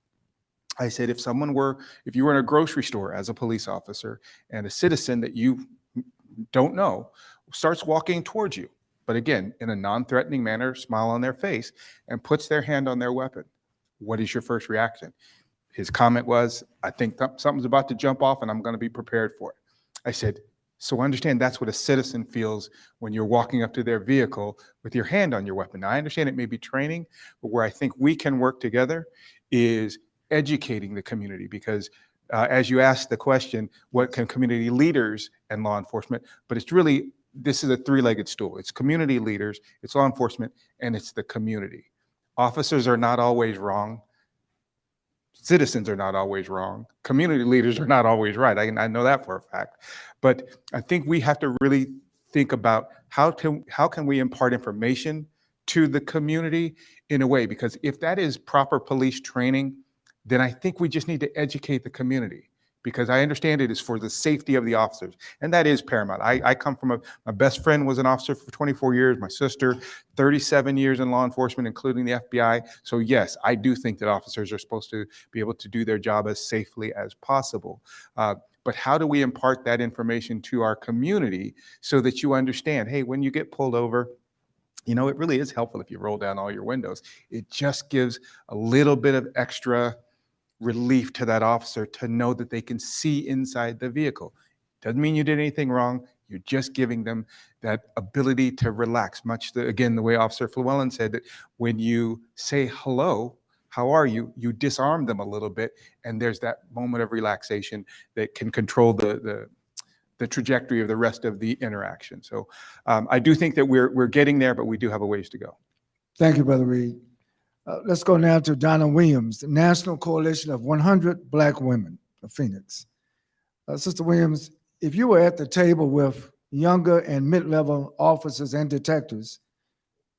I said, if you were in a grocery store as a police officer and a citizen that you don't know starts walking towards you, but again, in a non-threatening manner, smile on their face, and puts their hand on their weapon, what is your first reaction? His comment was, I think something's about to jump off and I'm going to be prepared for it. I said, so understand that's what a citizen feels when you're walking up to their vehicle with your hand on your weapon. Now, I understand it may be training, but where I think we can work together is educating the community, because as you asked the question, what can community leaders and law enforcement, but this is a 3-legged stool. It's community leaders, it's law enforcement, and it's the community. Officers are not always wrong. Citizens are not always wrong. Community leaders are not always right. I know that for a fact. But I think we have to really think about how can we impart information to the community in a way, because if that is proper police training, then I think we just need to educate the community, because I understand it is for the safety of the officers, and that is paramount. I come from my best friend was an officer for 24 years, my sister, 37 years in law enforcement, including the FBI. So yes, I do think that officers are supposed to be able to do their job as safely as possible. But how do we impart that information to our community so that you understand, hey, when you get pulled over, it really is helpful if you roll down all your windows. It just gives a little bit of extra relief to that officer to know that they can see inside the vehicle. Doesn't mean you did anything wrong. You're just giving them that ability to relax, again, the way Officer Llewellyn said that when you say hello, how are you? You disarm them a little bit, and there's that moment of relaxation that can control the trajectory of the rest of the interaction. So I do think that we're getting there, but we do have a ways to go. Thank you, Brother Reed. Let's go now to Donna Williams, the National Coalition of 100 Black Women of Phoenix. Sister Williams, if you were at the table with younger and mid-level officers and detectives,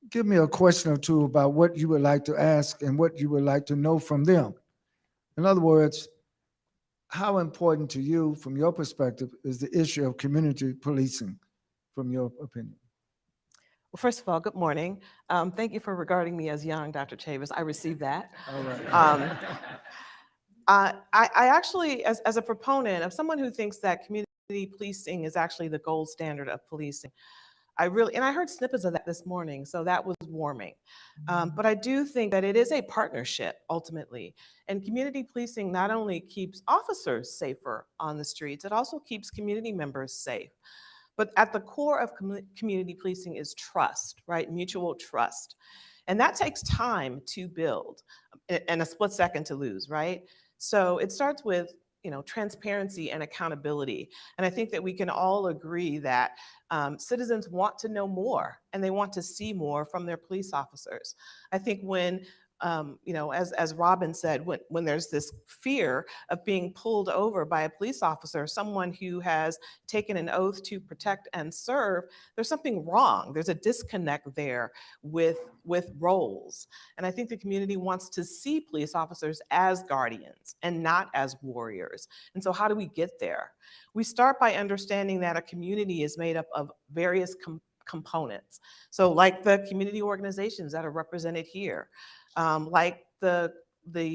give me a question or two about what you would like to ask and what you would like to know from them. In other words, how important to you, from your perspective, is the issue of community policing, from your opinion? Well, first of all, good morning. Thank you for regarding me as young, Dr. Chavis. I received that. All right. I actually, as a proponent of someone who thinks that community policing is actually the gold standard of policing, I heard snippets of that this morning, so that was warming. But I do think that it is a partnership ultimately. And community policing not only keeps officers safer on the streets, it also keeps community members safe. But at the core of community policing is trust, right? Mutual trust. And that takes time to build and a split second to lose, right? So it starts with transparency and accountability. And I think that we can all agree that citizens want to know more and they want to see more from their police officers. I think when as Robin said, when there's this fear of being pulled over by a police officer, someone who has taken an oath to protect and serve, there's something wrong. There's a disconnect there with roles. And I think the community wants to see police officers as guardians and not as warriors. And so how do we get there? We start by understanding that a community is made up of various components. So like the community organizations that are represented here, like the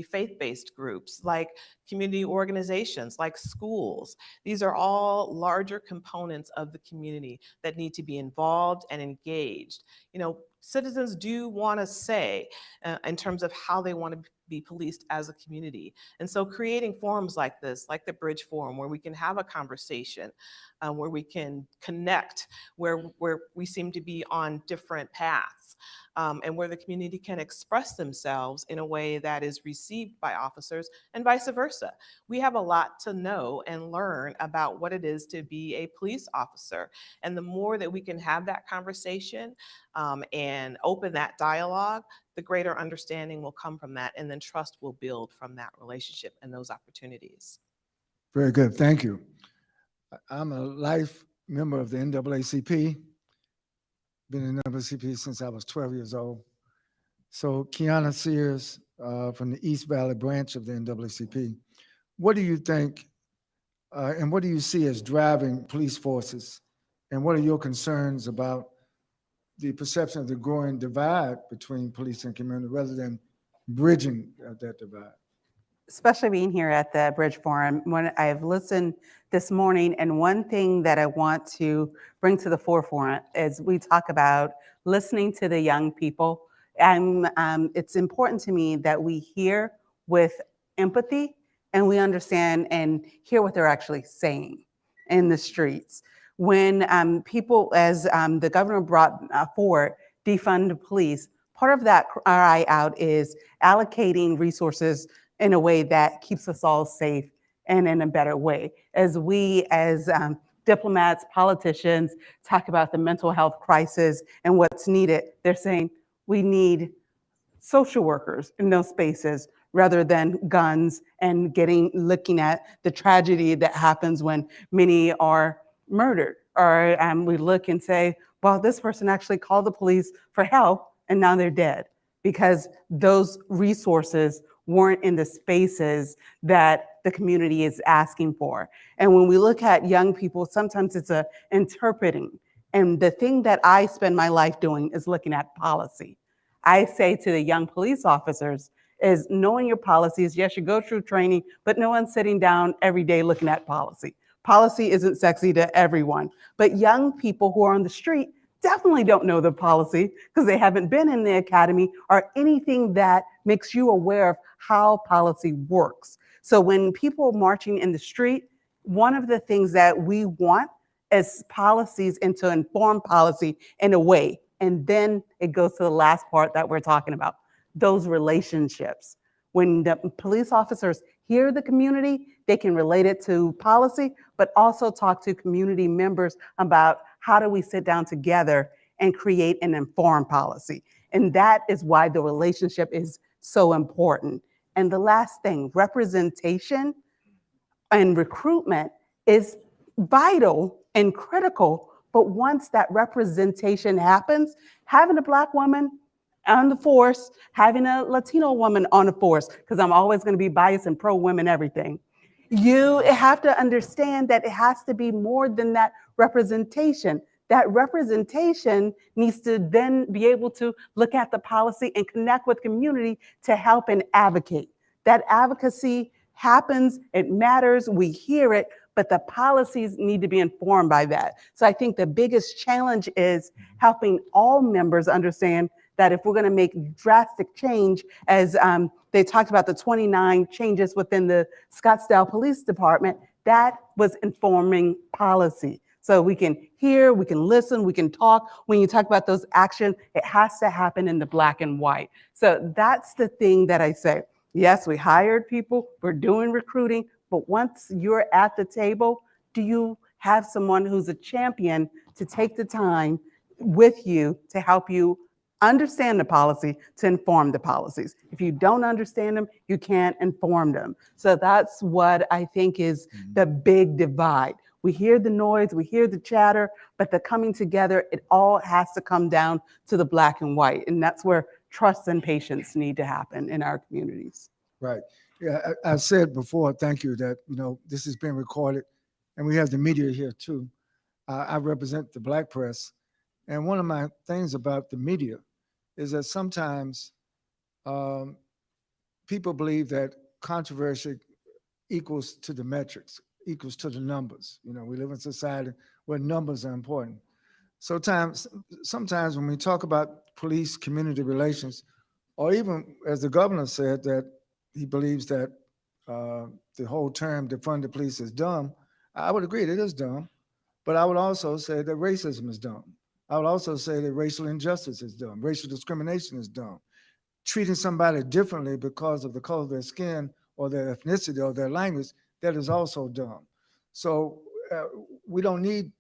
faith-based groups, like community organizations, like schools. These are all larger components of the community that need to be involved and engaged. Citizens do want to say in terms of how they want to be policed as a community. And so creating forums like this, like the Bridge Forum, where we can have a conversation, where we can connect, where we seem to be on different paths, and where the community can express themselves in a way that is received by officers and vice versa. We have a lot to know and learn about what it is to be a police officer. And the more that we can have that conversation and open that dialogue, the greater understanding will come from that, and then trust will build from that relationship and those opportunities. Very good, thank you. I'm a life member of the NAACP. Been in the NAACP since I was 12 years old. So Kiana Sears from the East Valley branch of the NAACP, what do you think and what do you see as driving police forces? And what are your concerns about the perception of the growing divide between police and community rather than bridging that divide? Especially being here at the Bridge Forum, when I've listened this morning, and one thing that I want to bring to the forefront is we talk about listening to the young people. And it's important to me that we hear with empathy and we understand and hear what they're actually saying in the streets. When people, as the governor brought forward, defund the police, part of that cry out is allocating resources in a way that keeps us all safe and in a better way. As we, as diplomats, politicians, talk about the mental health crisis and what's needed, they're saying we need social workers in those spaces rather than guns and looking at the tragedy that happens when many are murdered. Or we look and say, well, this person actually called the police for help and now they're dead because those resources weren't in the spaces that the community is asking for. And when we look at young people, sometimes it's interpreting. And the thing that I spend my life doing is looking at policy. I say to the young police officers is knowing your policies. Yes, you go through training, but no one's sitting down every day looking at policy. Policy isn't sexy to everyone, but young people who are on the street definitely don't know the policy because they haven't been in the academy or anything that makes you aware of how policy works. So when people are marching in the street, one of the things that we want as policies into informed policy in a way. And then it goes to the last part that we're talking about, those relationships. When the police officers hear the community, they can relate it to policy, but also talk to community members about how do we sit down together and create an informed policy. And that is why the relationship is so important. And the last thing, representation and recruitment is vital and critical, but once that representation happens, having a Black woman on the force, having a Latino woman on the force, because I'm always going to be biased and pro-women everything, you have to understand that it has to be more than that representation. That representation needs to then be able to look at the policy and connect with community to help and advocate. That advocacy happens, it matters, we hear it, but the policies need to be informed by that. So I think the biggest challenge is helping all members understand that if we're going to make drastic change, as they talked about the 29 changes within the Scottsdale Police Department, that was informing policy. So we can hear, we can listen, we can talk. When you talk about those actions, it has to happen in the black and white. So that's the thing that I say. Yes, we hired people, we're doing recruiting, but once you're at the table, do you have someone who's a champion to take the time with you to help you understand the policy, to inform the policies? If you don't understand them, you can't inform them. So that's what I think is the big divide. We hear the noise, we hear the chatter, but the coming together, it all has to come down to the black and white. And that's where trust and patience need to happen in our communities. Right. Yeah, I said before, thank you, that, this has been recorded and we have the media here too. I represent the Black press. And one of my things about the media is that sometimes people believe that controversy equals to the metrics, equals to the numbers. We live in a society where numbers are important. Sometimes when we talk about police community relations, or even as the governor said that he believes that the whole term defund the police is dumb, I would agree that it is dumb, but I would also say that racism is dumb. I would also say that racial injustice is dumb, racial discrimination is dumb. Treating somebody differently because of the color of their skin or their ethnicity or their language, that is also dumb. So we don't need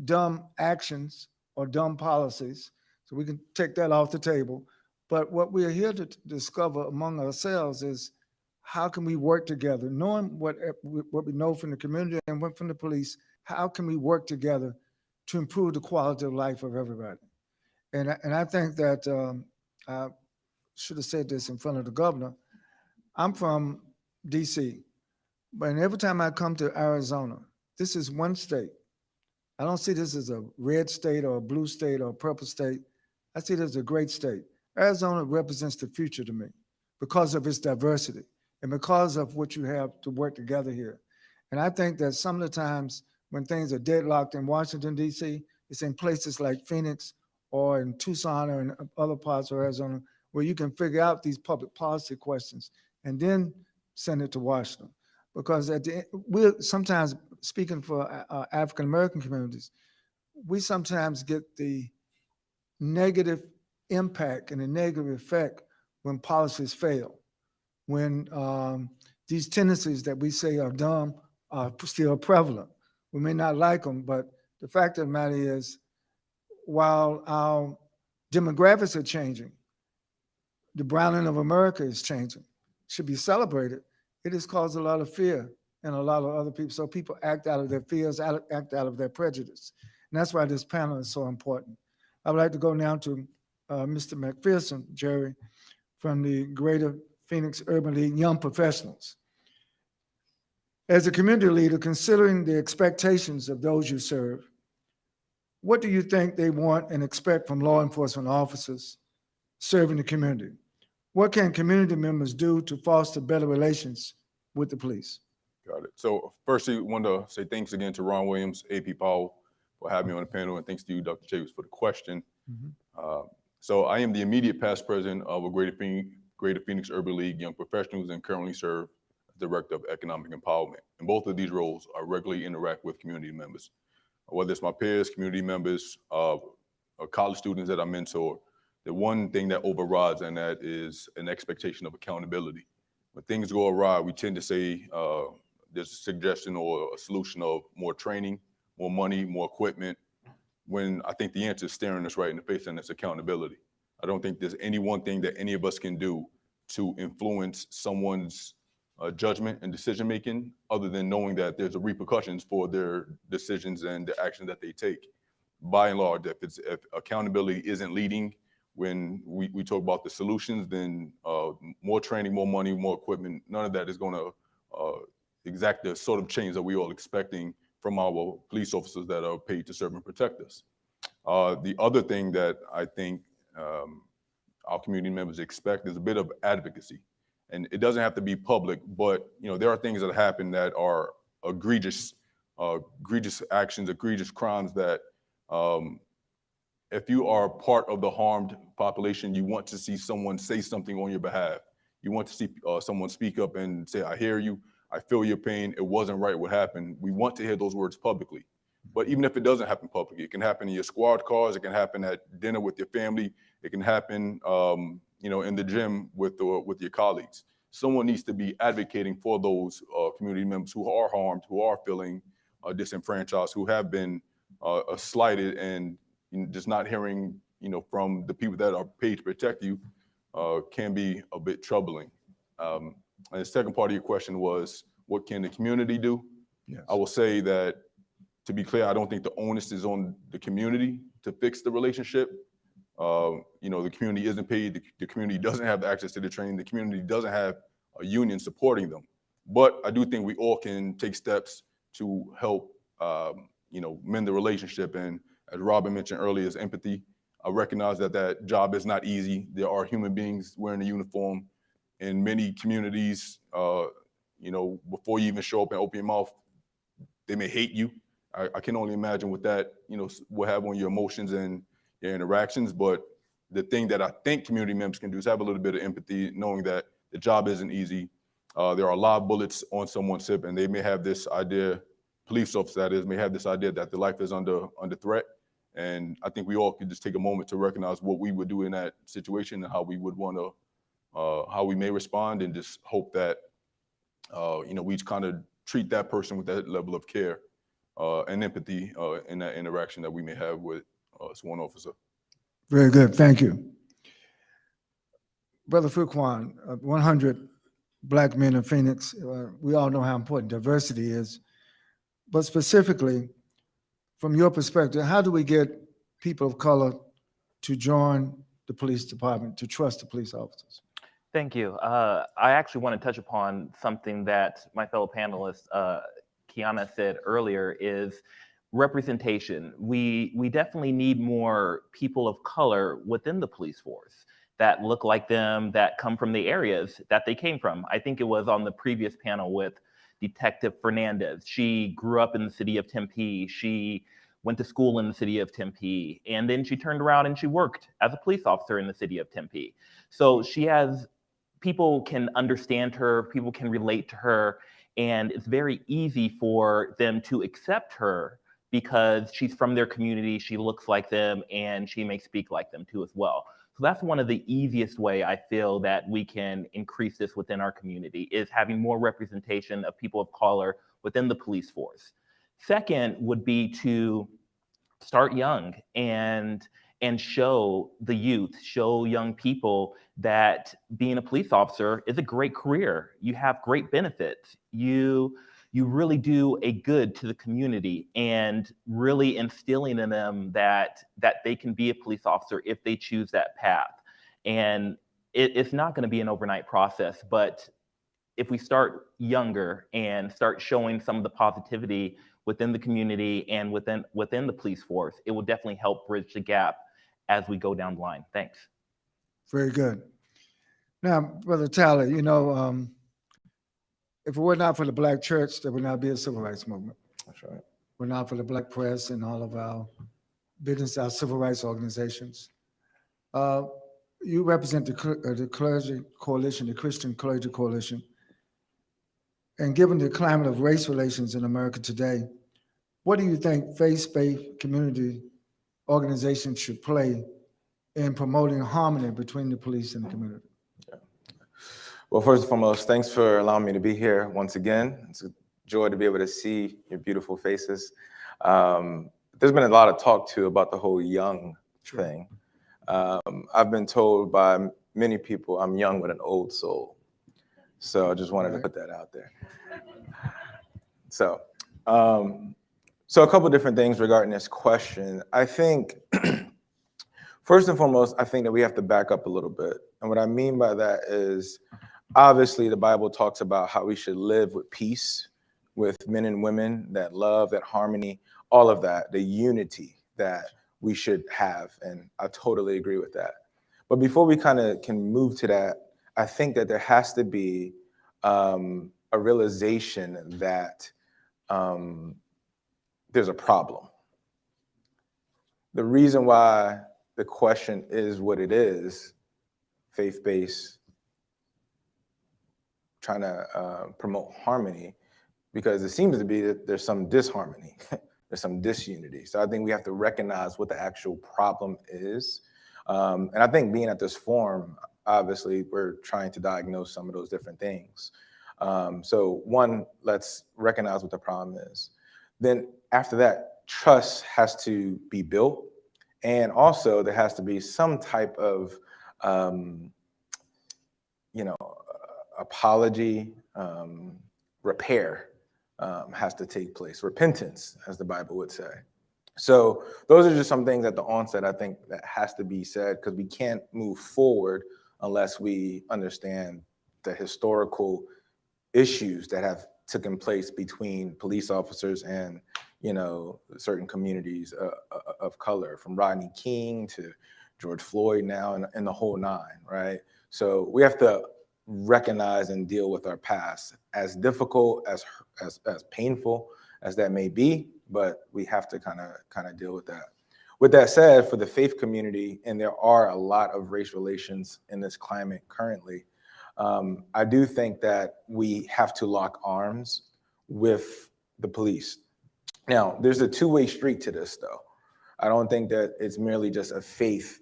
dumb actions or dumb policies, so we can take that off the table. But what we are here to discover among ourselves is how can we work together, knowing what we know from the community and what from the police, how can we work together to improve the quality of life of everybody? And I think that I should have said this in front of the governor. I'm from DC, but every time I come to Arizona, this is one state. I don't see this as a red state or a blue state or a purple state. I see it as a great state. Arizona represents the future to me because of its diversity and because of what you have to work together here. And I think that some of the times when things are deadlocked in Washington, D.C., it's in places like Phoenix or in Tucson or in other parts of Arizona where you can figure out these public policy questions and then send it to Washington. Because we're sometimes, speaking for African-American communities, we sometimes get the negative impact and the negative effect when policies fail, when these tendencies that we say are dumb are still prevalent. We may not like them, but the fact of the matter is, while our demographics are changing, the browning of America is changing, should be celebrated. It has caused a lot of fear in a lot of other people. So people act out of their fears, act out of their prejudice. And that's why this panel is so important. I would like to go now to Mr. McPherson, Jerry, from the Greater Phoenix Urban League Young Professionals. As a community leader, considering the expectations of those you serve, what do you think they want and expect from law enforcement officers serving the community? What can community members do to foster better relations with the police? Got it. So firstly, I want to say thanks again to Ron Williams, AP Powell, for having me on the panel, and thanks to you, Dr. Chavis, for the question. So I am the immediate past president of a Greater Phoenix Urban League Young Professionals and currently serve as Director of Economic Empowerment. And both of these roles, I regularly interact with community members. whether it's my peers, community members, or college students that I mentor, the one thing that overrides, and that is an expectation of accountability. When things go awry, we tend to say there's a suggestion or a solution of more training, more money, more equipment, when I think the answer is staring us right in the face, and it's accountability. I don't think there's any one thing that any of us can do to influence someone's judgment and decision-making other than knowing that there's repercussions for their decisions and the action that they take. By and large, if accountability isn't leading, when we talk about the solutions, then more training, more money, more equipment, none of that is going to exact the sort of change that we all expecting from our police officers that are paid to serve and protect us. The other thing that I think our community members expect is a bit of advocacy. And it doesn't have to be public, but there are things that happen that are egregious actions, egregious crimes that if you are part of the harmed population, you want to see someone say something on your behalf. You want to see someone speak up and say, I hear you, I feel your pain, it wasn't right what happened. We want to hear those words publicly. But even if it doesn't happen publicly, it can happen in your squad cars, it can happen at dinner with your family, it can happen in the gym with your colleagues. Someone needs to be advocating for those community members who are harmed, who are feeling disenfranchised, who have been slighted, and just not hearing from the people that are paid to protect you can be a bit troubling. And the second part of your question was, what can the community do? Yes. I will say that, to be clear, I don't think the onus is on the community to fix the relationship. The community isn't paid, the community doesn't have access to the training, the community doesn't have a union supporting them. But I do think we all can take steps to help, mend the relationship. And as Robin mentioned earlier, is empathy. I recognize that job is not easy. There are human beings wearing a uniform. In many communities, before you even show up and open your mouth, they may hate you. I can only imagine what that, will have on your emotions and your interactions. But the thing that I think community members can do is have a little bit of empathy, knowing that the job isn't easy. There are a lot of bullets on someone's hip, and they may have this idea, police officers that is, may have this idea that their life is under threat. And I think we all could just take a moment to recognize what we would do in that situation and how we would want to, how we may respond, and just hope that, we kind of treat that person with that level of care and empathy in that interaction that we may have with a sworn officer. Very good, thank you. Brother Fuquan, 100 Black men in Phoenix, we all know how important diversity is, but specifically, from your perspective, how do we get people of color to join the police department, to trust the police officers? Thank you. I actually want to touch upon something that my fellow panelist, Kiana, said earlier, is representation. We definitely need more people of color within the police force that look like them, that come from the areas that they came from. I think it was on the previous panel with Detective Fernandez. She grew up in the city of Tempe. She went to school in the city of Tempe, and then she turned around and she worked as a police officer in the city of Tempe. So she has, people can understand her, people can relate to her, and it's very easy for them to accept her because she's from their community, she looks like them, and she may speak like them too as well. So that's one of the easiest way I feel that we can increase this within our community, is having more representation of people of color within the police force. Second would be to start young and show the youth, show young people that being a police officer is a great career. You have great benefits. You really do a good to the community, and really instilling in them that they can be a police officer if they choose that path. And it's not going to be an overnight process, but if we start younger and start showing some of the positivity within the community and within the police force, it will definitely help bridge the gap as we go down the line. Thanks. Very good. Now, Brother Tyler, if it were not for the Black church, there would not be a civil rights movement. That's right. Were not for the Black press and all of our business, our civil rights organizations. You represent the clergy coalition, the Christian Clergy Coalition. And given the climate of race relations in America today, what do you think faith-based community organizations should play in promoting harmony between the police and the community? Well, first and foremost, thanks for allowing me to be here once again. It's a joy to be able to see your beautiful faces. There's been a lot of talk too about the whole young thing. I've been told by many people I'm young with an old soul. So I just wanted to put that out there. So, so a couple different things regarding this question. I think, first and foremost, I think that we have to back up a little bit. And what I mean by that is, obviously, the Bible talks about how we should live with peace, with men and women, that love, that harmony, all of that, the unity that we should have. And I totally agree with that. But before we kind of can move to that, I think that there has to be a realization that there's a problem. The reason why the question is what it is, faith-based, trying to promote harmony, because it seems to be that there's some disharmony, there's some disunity. So I think we have to recognize what the actual problem is. And I think being at this forum, obviously, we're trying to diagnose some of those different things. So one, let's recognize what the problem is. Then after that, trust has to be built. And also there has to be some type of, apology, repair has to take place. Repentance, as the Bible would say. So those are just some things at the onset, I think, that has to be said, because we can't move forward unless we understand the historical issues that have taken place between police officers and, certain communities of color, from Rodney King to George Floyd now, and the whole nine, right? So we have to recognize and deal with our past, as difficult, as painful as that may be, but we have to kind of deal with that. With that said, for the faith community, and there are a lot of race relations in this climate currently, I do think that we have to lock arms with the police. Now, there's a two-way street to this, though. I don't think that it's merely just a faith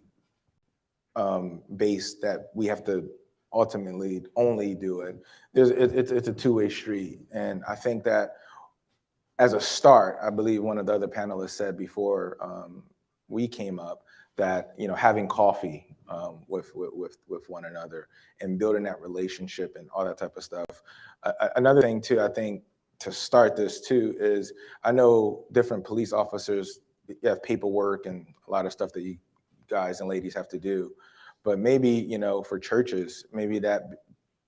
base that we have to ultimately only do it. It's a two-way street. And I think that as a start, I believe one of the other panelists said before we came up that, having coffee with one another and building that relationship and all that type of stuff. Another thing too, I think, to start this too, is I know different police officers, you have paperwork and a lot of stuff that you guys and ladies have to do. But maybe, for churches, maybe that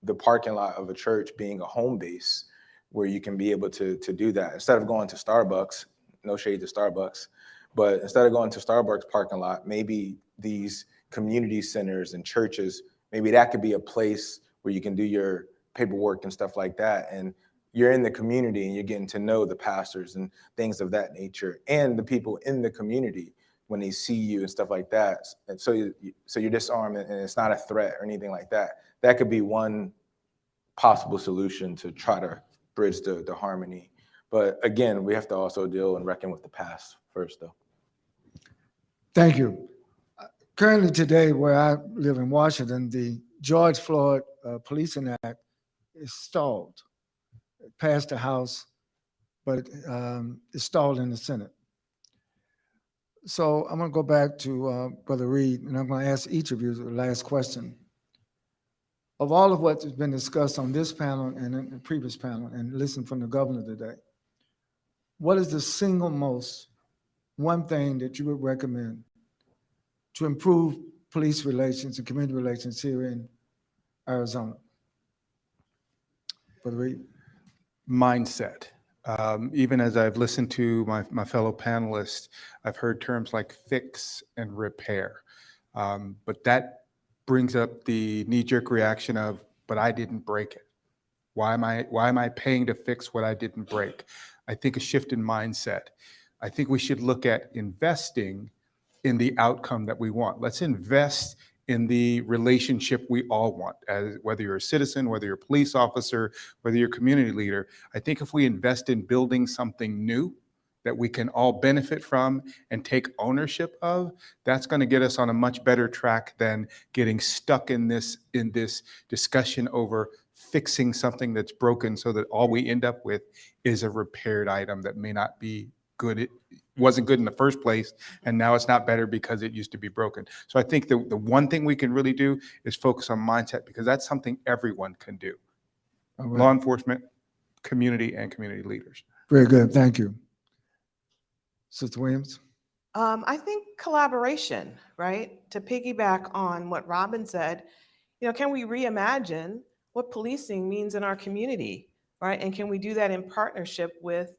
the parking lot of a church being a home base where you can be able to do that. Instead of going to Starbucks, no shade to Starbucks, but instead of going to Starbucks parking lot, maybe these community centers and churches, maybe that could be a place where you can do your paperwork and stuff like that. And you're in the community and you're getting to know the pastors and things of that nature, and the people in the community when they see you and stuff like that. And so you're disarmed and it's not a threat or anything like that. That could be one possible solution to try to bridge the harmony. But again, we have to also deal and reckon with the past first, though. Thank you. Currently today, where I live in Washington, the George Floyd Policing Act is stalled. It passed the House, but it's stalled in the Senate. So I'm going to go back to Brother Reed, and I'm going to ask each of you the last question. Of all of what has been discussed on this panel and in the previous panel, and listen from the governor today, what is the single most one thing that you would recommend to improve police relations and community relations here in Arizona? Brother Reed. Mindset. Even as I've listened to my fellow panelists, I've heard terms like fix and repair. But that brings up the knee-jerk reaction of, but I didn't break it. Why am I paying to fix what I didn't break? I think a shift in mindset. I think we should look at investing in the outcome that we want. Let's invest in the relationship we all want, whether you're a citizen, whether you're a police officer, whether you're a community leader. I think if we invest in building something new that we can all benefit from and take ownership of, that's going to get us on a much better track than getting stuck in this discussion over fixing something that's broken so that all we end up with is a repaired item that may not be good. It wasn't good in the first place, and now it's not better because it used to be broken. So I think the one thing we can really do is focus on mindset, because that's something everyone can do. All right. Law enforcement, community, and community leaders. Very good. Thank you. Sister Williams? I think collaboration, right? To piggyback on what Robin said, can we reimagine what policing means in our community, right? And can we do that in partnership with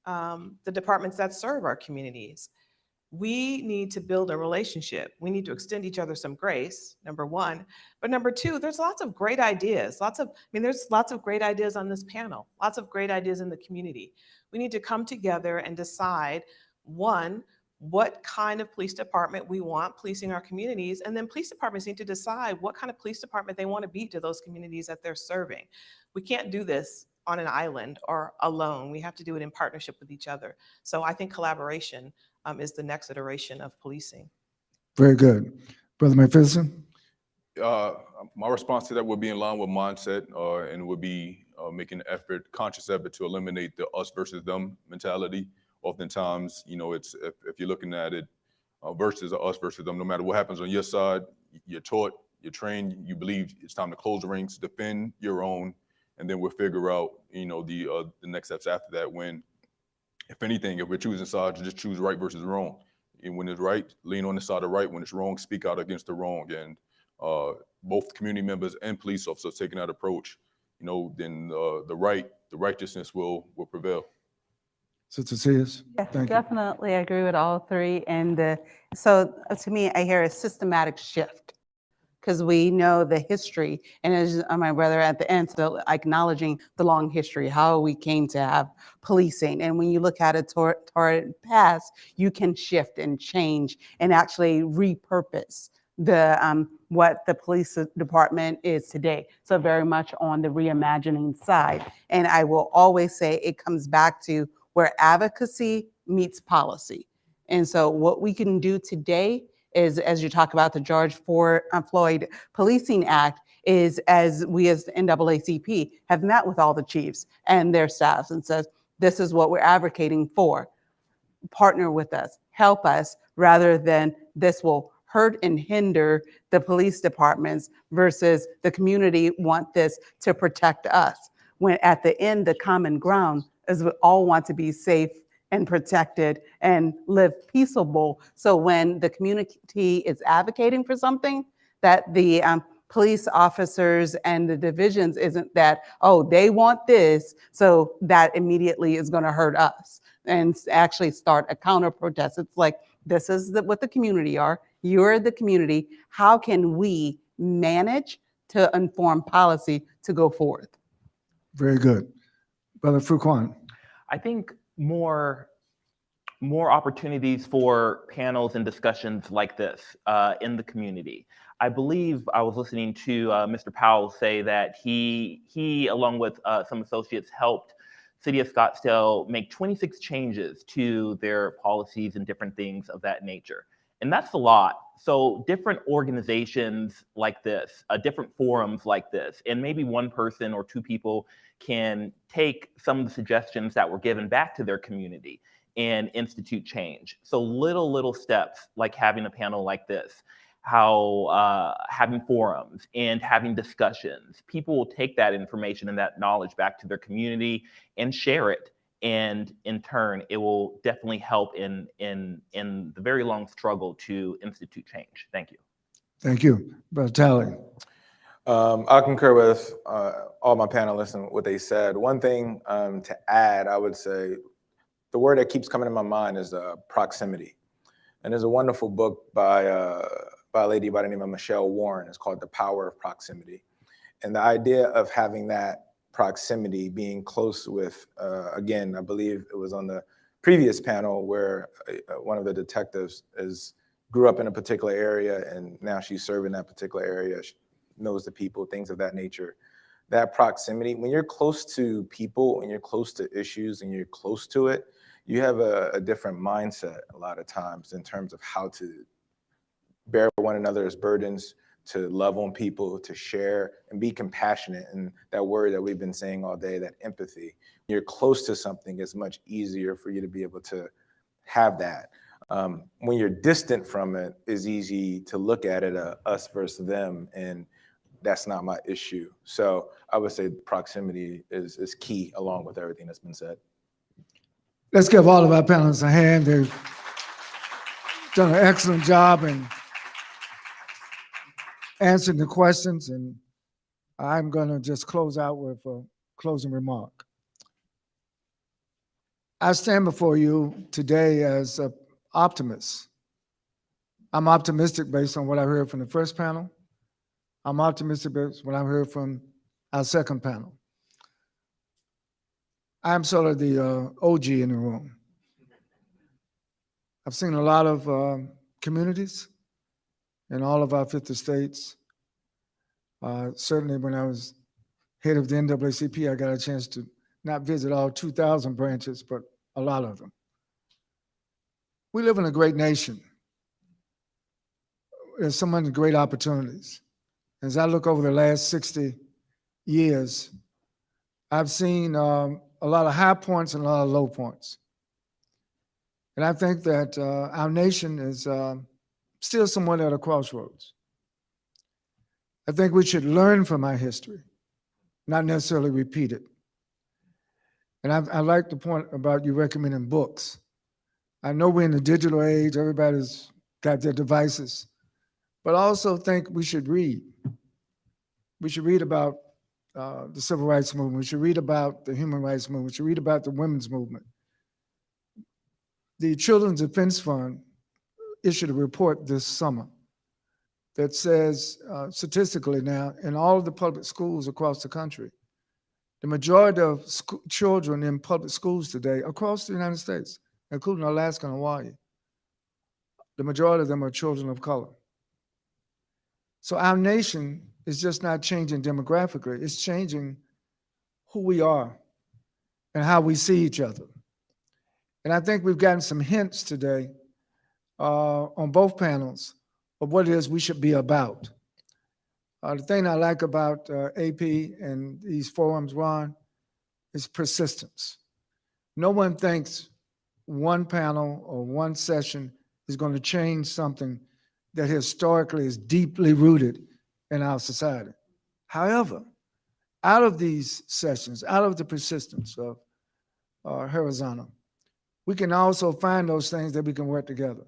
the departments that serve our communities? We need to build a relationship. We need to extend each other some grace, number one. But number two, there's lots of great ideas. There's lots of great ideas on this panel, lots of great ideas in the community. We need to come together and decide, one, what kind of police department we want policing our communities, and then police departments need to decide what kind of police department they want to be to those communities that they're serving. We can't do this on an island or alone. We have to do it in partnership with each other. So I think collaboration is the next iteration of policing. Very good. Brother McPherson? My response to that would be in line with mindset, and would be making an conscious effort to eliminate the us versus them mentality. Oftentimes, it's if you're looking at it versus us versus them, no matter what happens on your side, you're taught, you're trained, you believe it's time to close the ranks, defend your own, and then we'll figure out, the next steps after that. When, if anything, if we're choosing sides, just choose right versus wrong. And when it's right, lean on the side of right. When it's wrong, speak out against the wrong. And both community members and police officers taking that approach, then the righteousness will prevail. Sister Sears? Yes, Thank you. definitely agree with all three. And so to me, I hear a systematic shift, because we know the history, and as my brother at the end, so acknowledging the long history, how we came to have policing. And when you look at it toward past, you can shift and change and actually repurpose the what the police department is today. So very much on the reimagining side. And I will always say it comes back to where advocacy meets policy. And so what we can do today is, as you talk about the George Floyd Policing Act, is as we as the NAACP have met with all the chiefs and their staffs and says, this is what we're advocating for. Partner with us, help us, rather than this will hurt and hinder the police departments versus the community want this to protect us. When at the end, the common ground is we all want to be safe and protected and live peaceable. So when the community is advocating for something, that the police officers and the divisions isn't that, oh, they want this, so that immediately is going to hurt us, and actually start a counter protest. It's like, this is what the community are. You're the community. How can we manage to inform policy to go forth? Very good. Brother Fuquan? I think more opportunities for panels and discussions like this in the community. I believe I was listening to Mr. Powell say that he along with some associates, helped City of Scottsdale make 26 changes to their policies and different things of that nature. And that's a lot. So different organizations like this, different forums like this, and maybe one person or two people can take some of the suggestions that were given back to their community and institute change. So little steps like having a panel like this, having forums and having discussions. People will take that information and that knowledge back to their community and share it. And in turn, it will definitely help in the very long struggle to institute change. Thank you. Thank you. Brother Talley? I'll concur with all my panelists and what they said. One thing to add, I would say, the word that keeps coming to my mind is proximity. And there's a wonderful book by a lady by the name of Michelle Warren. It's called The Power of Proximity. And the idea of having that proximity, being close with, again, I believe it was on the previous panel where one of the detectives grew up in a particular area and now she's serving that particular area, she knows the people, things of that nature. That proximity, when you're close to people, when you're close to issues and you're close to it, you have a different mindset a lot of times in terms of how to bear one another's burdens, to love on people, to share and be compassionate. And that word that we've been saying all day, that empathy, you're close to something, it's much easier for you to be able to have that. When you're distant from it, it's easy to look at it, us versus them, and that's not my issue. So I would say proximity is key along with everything that's been said. Let's give all of our panelists a hand. They've done an excellent job in answering the questions, and I'm going to just close out with a closing remark. I stand before you today as an optimist. I'm optimistic based on what I heard from the first panel. I'm optimistic based on what I heard from our second panel. I'm sort of the OG in the room. I've seen a lot of communities in all of our 50 states. Certainly when I was head of the NAACP, I got a chance to not visit all 2,000 branches, but a lot of them. We live in a great nation. There's so many great opportunities. As I look over the last 60 years, I've seen a lot of high points and a lot of low points. And I think that our nation is still somewhat at a crossroads. I think we should learn from our history, not necessarily repeat it. And I like the point about you recommending books. I know we're in the digital age, everybody's got their devices, but I also think we should read. We should read about the civil rights movement. We should read about the human rights movement. We should read about the women's movement. The Children's Defense Fund issued a report this summer that says, statistically now, in all of the public schools across the country, the majority of children in public schools today across the United States, including Alaska and Hawaii, the majority of them are children of color. So our nation is just not changing demographically, it's changing who we are and how we see each other. And I think we've gotten some hints today on both panels of what it is we should be about. The thing I like about AP and these forums, Ron, is persistence. No one thinks one panel or one session is going to change something that historically is deeply rooted in our society. However, out of these sessions, out of the persistence of Arizona, we can also find those things that we can work together.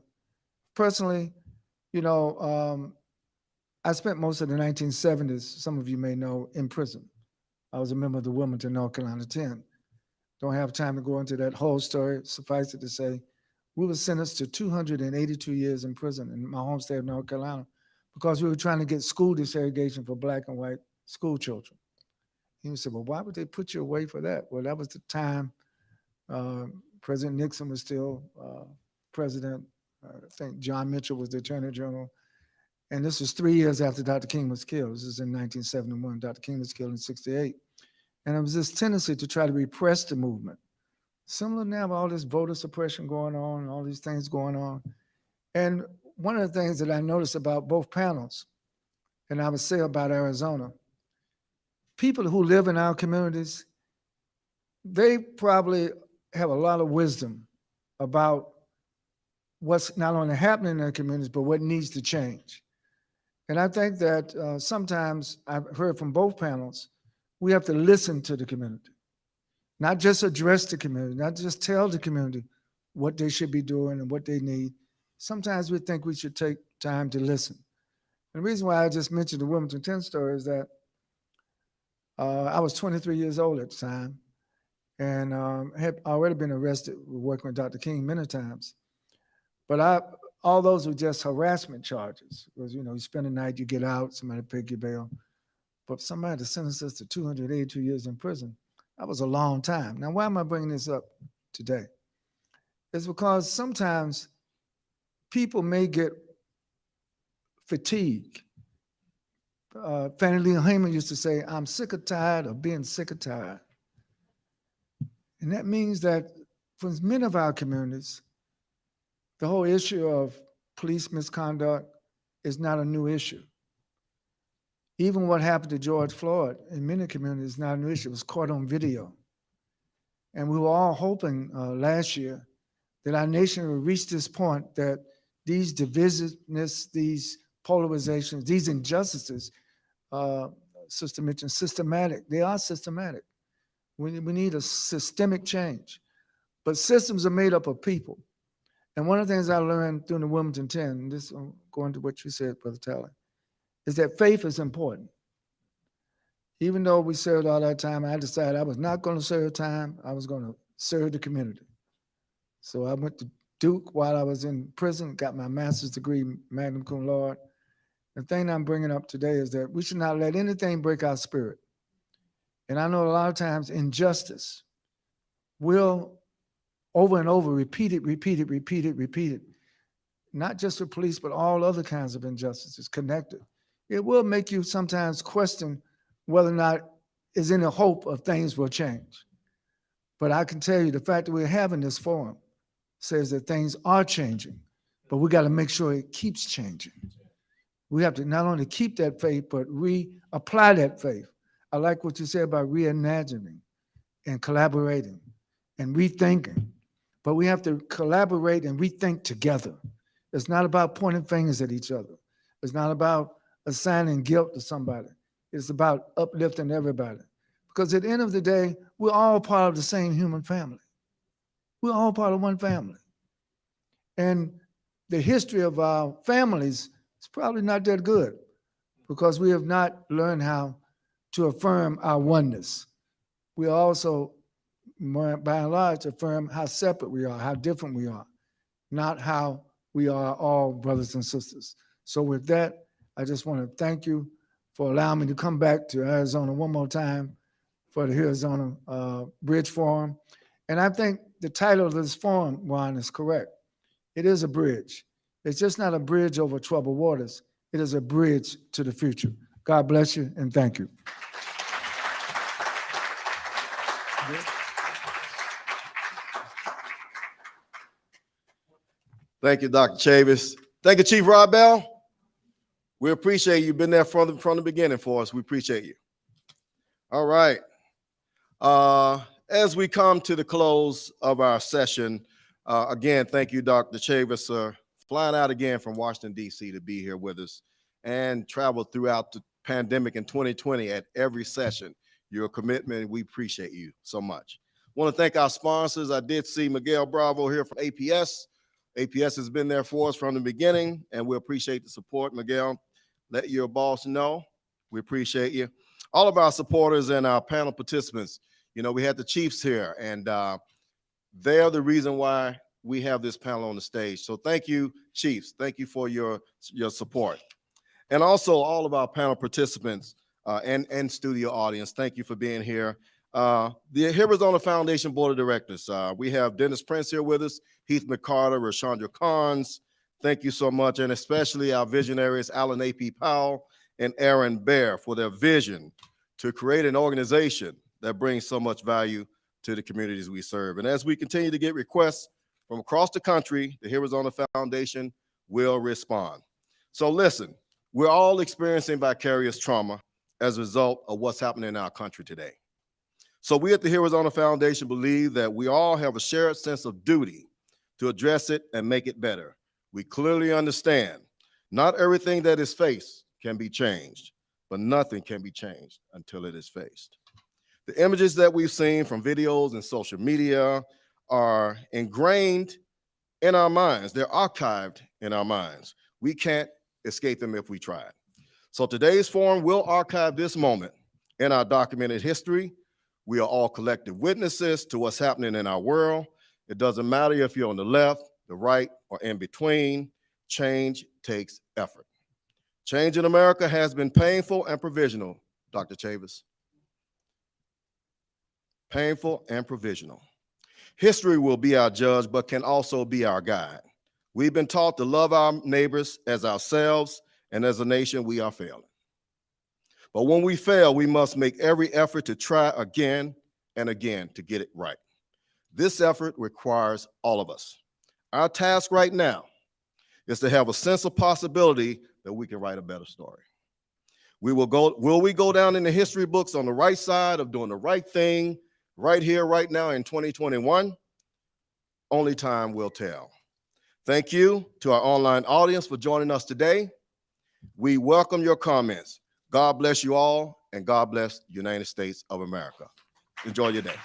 Personally, you know, I spent most of the 1970s, some of you may know, in prison. I was a member of the Wilmington, North Carolina 10. Don't have time to go into that whole story. Suffice it to say, we were sentenced to 282 years in prison in my home state of North Carolina because we were trying to get school desegregation for Black and white school children. He said, well, why would they put you away for that? Well, that was the time President Nixon was still president. I think John Mitchell was the attorney general. And this was 3 years after Dr. King was killed. This is in 1971. Dr. King was killed in 68. And it was this tendency to try to repress the movement. Similar now with all this voter suppression going on and all these things going on. And one of the things that I noticed about both panels, and I would say about Arizona, people who live in our communities, they probably have a lot of wisdom about what's not only happening in their communities, but what needs to change. And I think that sometimes, I've heard from both panels, we have to listen to the community, not just address the community, not just tell the community what they should be doing and what they need. Sometimes we think we should take time to listen. And the reason why I just mentioned the Wilmington 10 story is that I was 23 years old at the time and had already been arrested working with Dr. King many times. But all those were just harassment charges. Because, you know, you spend the night, you get out, somebody pick your bail. But somebody sentenced us to 282 years in prison. That was a long time. Now, why am I bringing this up today? It's because sometimes people may get fatigued. Fannie Lou Hamer used to say, I'm sick or tired of being sick or tired. And that means that for many of our communities, the whole issue of police misconduct is not a new issue. Even what happened to George Floyd in many communities is not a new issue. It was caught on video. And we were all hoping last year that our nation would reach this point that these divisiveness, these polarizations, these injustices, Sister mentioned systematic. They are systematic. We need a systemic change. But systems are made up of people. And one of the things I learned during the Wilmington 10, and this going to what you said, Brother Talley, is that faith is important. Even though we served all that time, I decided I was not going to serve time. I was going to serve the community. So I went to Duke while I was in prison, got my master's degree, magna cum laude. The thing I'm bringing up today is that we should not let anything break our spirit. And I know a lot of times injustice will over and over repeat it, not just for police, but all other kinds of injustices connected. It will make you sometimes question whether or not there's any hope of things will change. But I can tell you the fact that we're having this forum says that things are changing, but we got to make sure it keeps changing. We have to not only keep that faith, but reapply that faith. I like what you said about reimagining and collaborating and rethinking, but we have to collaborate and rethink together. It's not about pointing fingers at each other. It's not about assigning guilt to somebody. It's about uplifting everybody. Because at the end of the day, we're all part of the same human family. We're all part of one family. And the history of our families is probably not that good because we have not learned how to affirm our oneness. We also, by and large, affirm how separate we are, how different we are, not how we are all brothers and sisters. So with that, I just want to thank you for allowing me to come back to Arizona one more time for the Arizona Bridge Forum. And I think the title of this forum, Ron, is correct. It is a bridge. It's just not a bridge over troubled waters. It is a bridge to the future. God bless you and thank you. Thank you, Dr. Chavis. Thank you, Chief Rod Bell. We appreciate you. You've been there from the beginning for us. We appreciate you. All right. As we come to the close of our session, again, thank you, Dr. Chavis, flying out again from Washington, D.C. to be here with us and traveled throughout the pandemic in 2020 at every session. Your commitment, we appreciate you so much. I want to thank our sponsors. I did see Miguel Bravo here from APS. APS has been there for us from the beginning, and we appreciate the support. Miguel, let your boss know. We appreciate you. All of our supporters and our panel participants. You know, we had the Chiefs here, and they're the reason why we have this panel on the stage. So thank you, Chiefs. Thank you for your support. And also all of our panel participants and studio audience, thank you for being here. The Arizona Foundation Board of Directors. We have Dennis Prince here with us, Heath McCarter, Rashandra Carnes. Thank you so much, and especially our visionaries, Alan A.P. Powell and Aaron Baer, for their vision to create an organization that brings so much value to the communities we serve. And as we continue to get requests from across the country, the Arizona Foundation will respond. So listen, we're all experiencing vicarious trauma as a result of what's happening in our country today. So we at the Arizona Foundation believe that we all have a shared sense of duty to address it and make it better. We clearly understand not everything that is faced can be changed, but nothing can be changed until it is faced. The images that we've seen from videos and social media are ingrained in our minds. They're archived in our minds. We can't escape them if we tried. So today's forum will archive this moment in our documented history. We are all collective witnesses to what's happening in our world. It doesn't matter if you're on the left, the right, or in between. Change takes effort. Change in America has been painful and provisional, Dr. Chavis. Painful and provisional. History will be our judge, but can also be our guide. We've been taught to love our neighbors as ourselves, and as a nation, we are failing. But when we fail, we must make every effort to try again and again to get it right. This effort requires all of us. Our task right now is to have a sense of possibility that we can write a better story. Will we go down in the history books on the right side of doing the right thing right here, right now in 2021? Only time will tell. Thank you to our online audience for joining us today. We welcome your comments. God bless you all, and God bless the United States of America. Enjoy your day.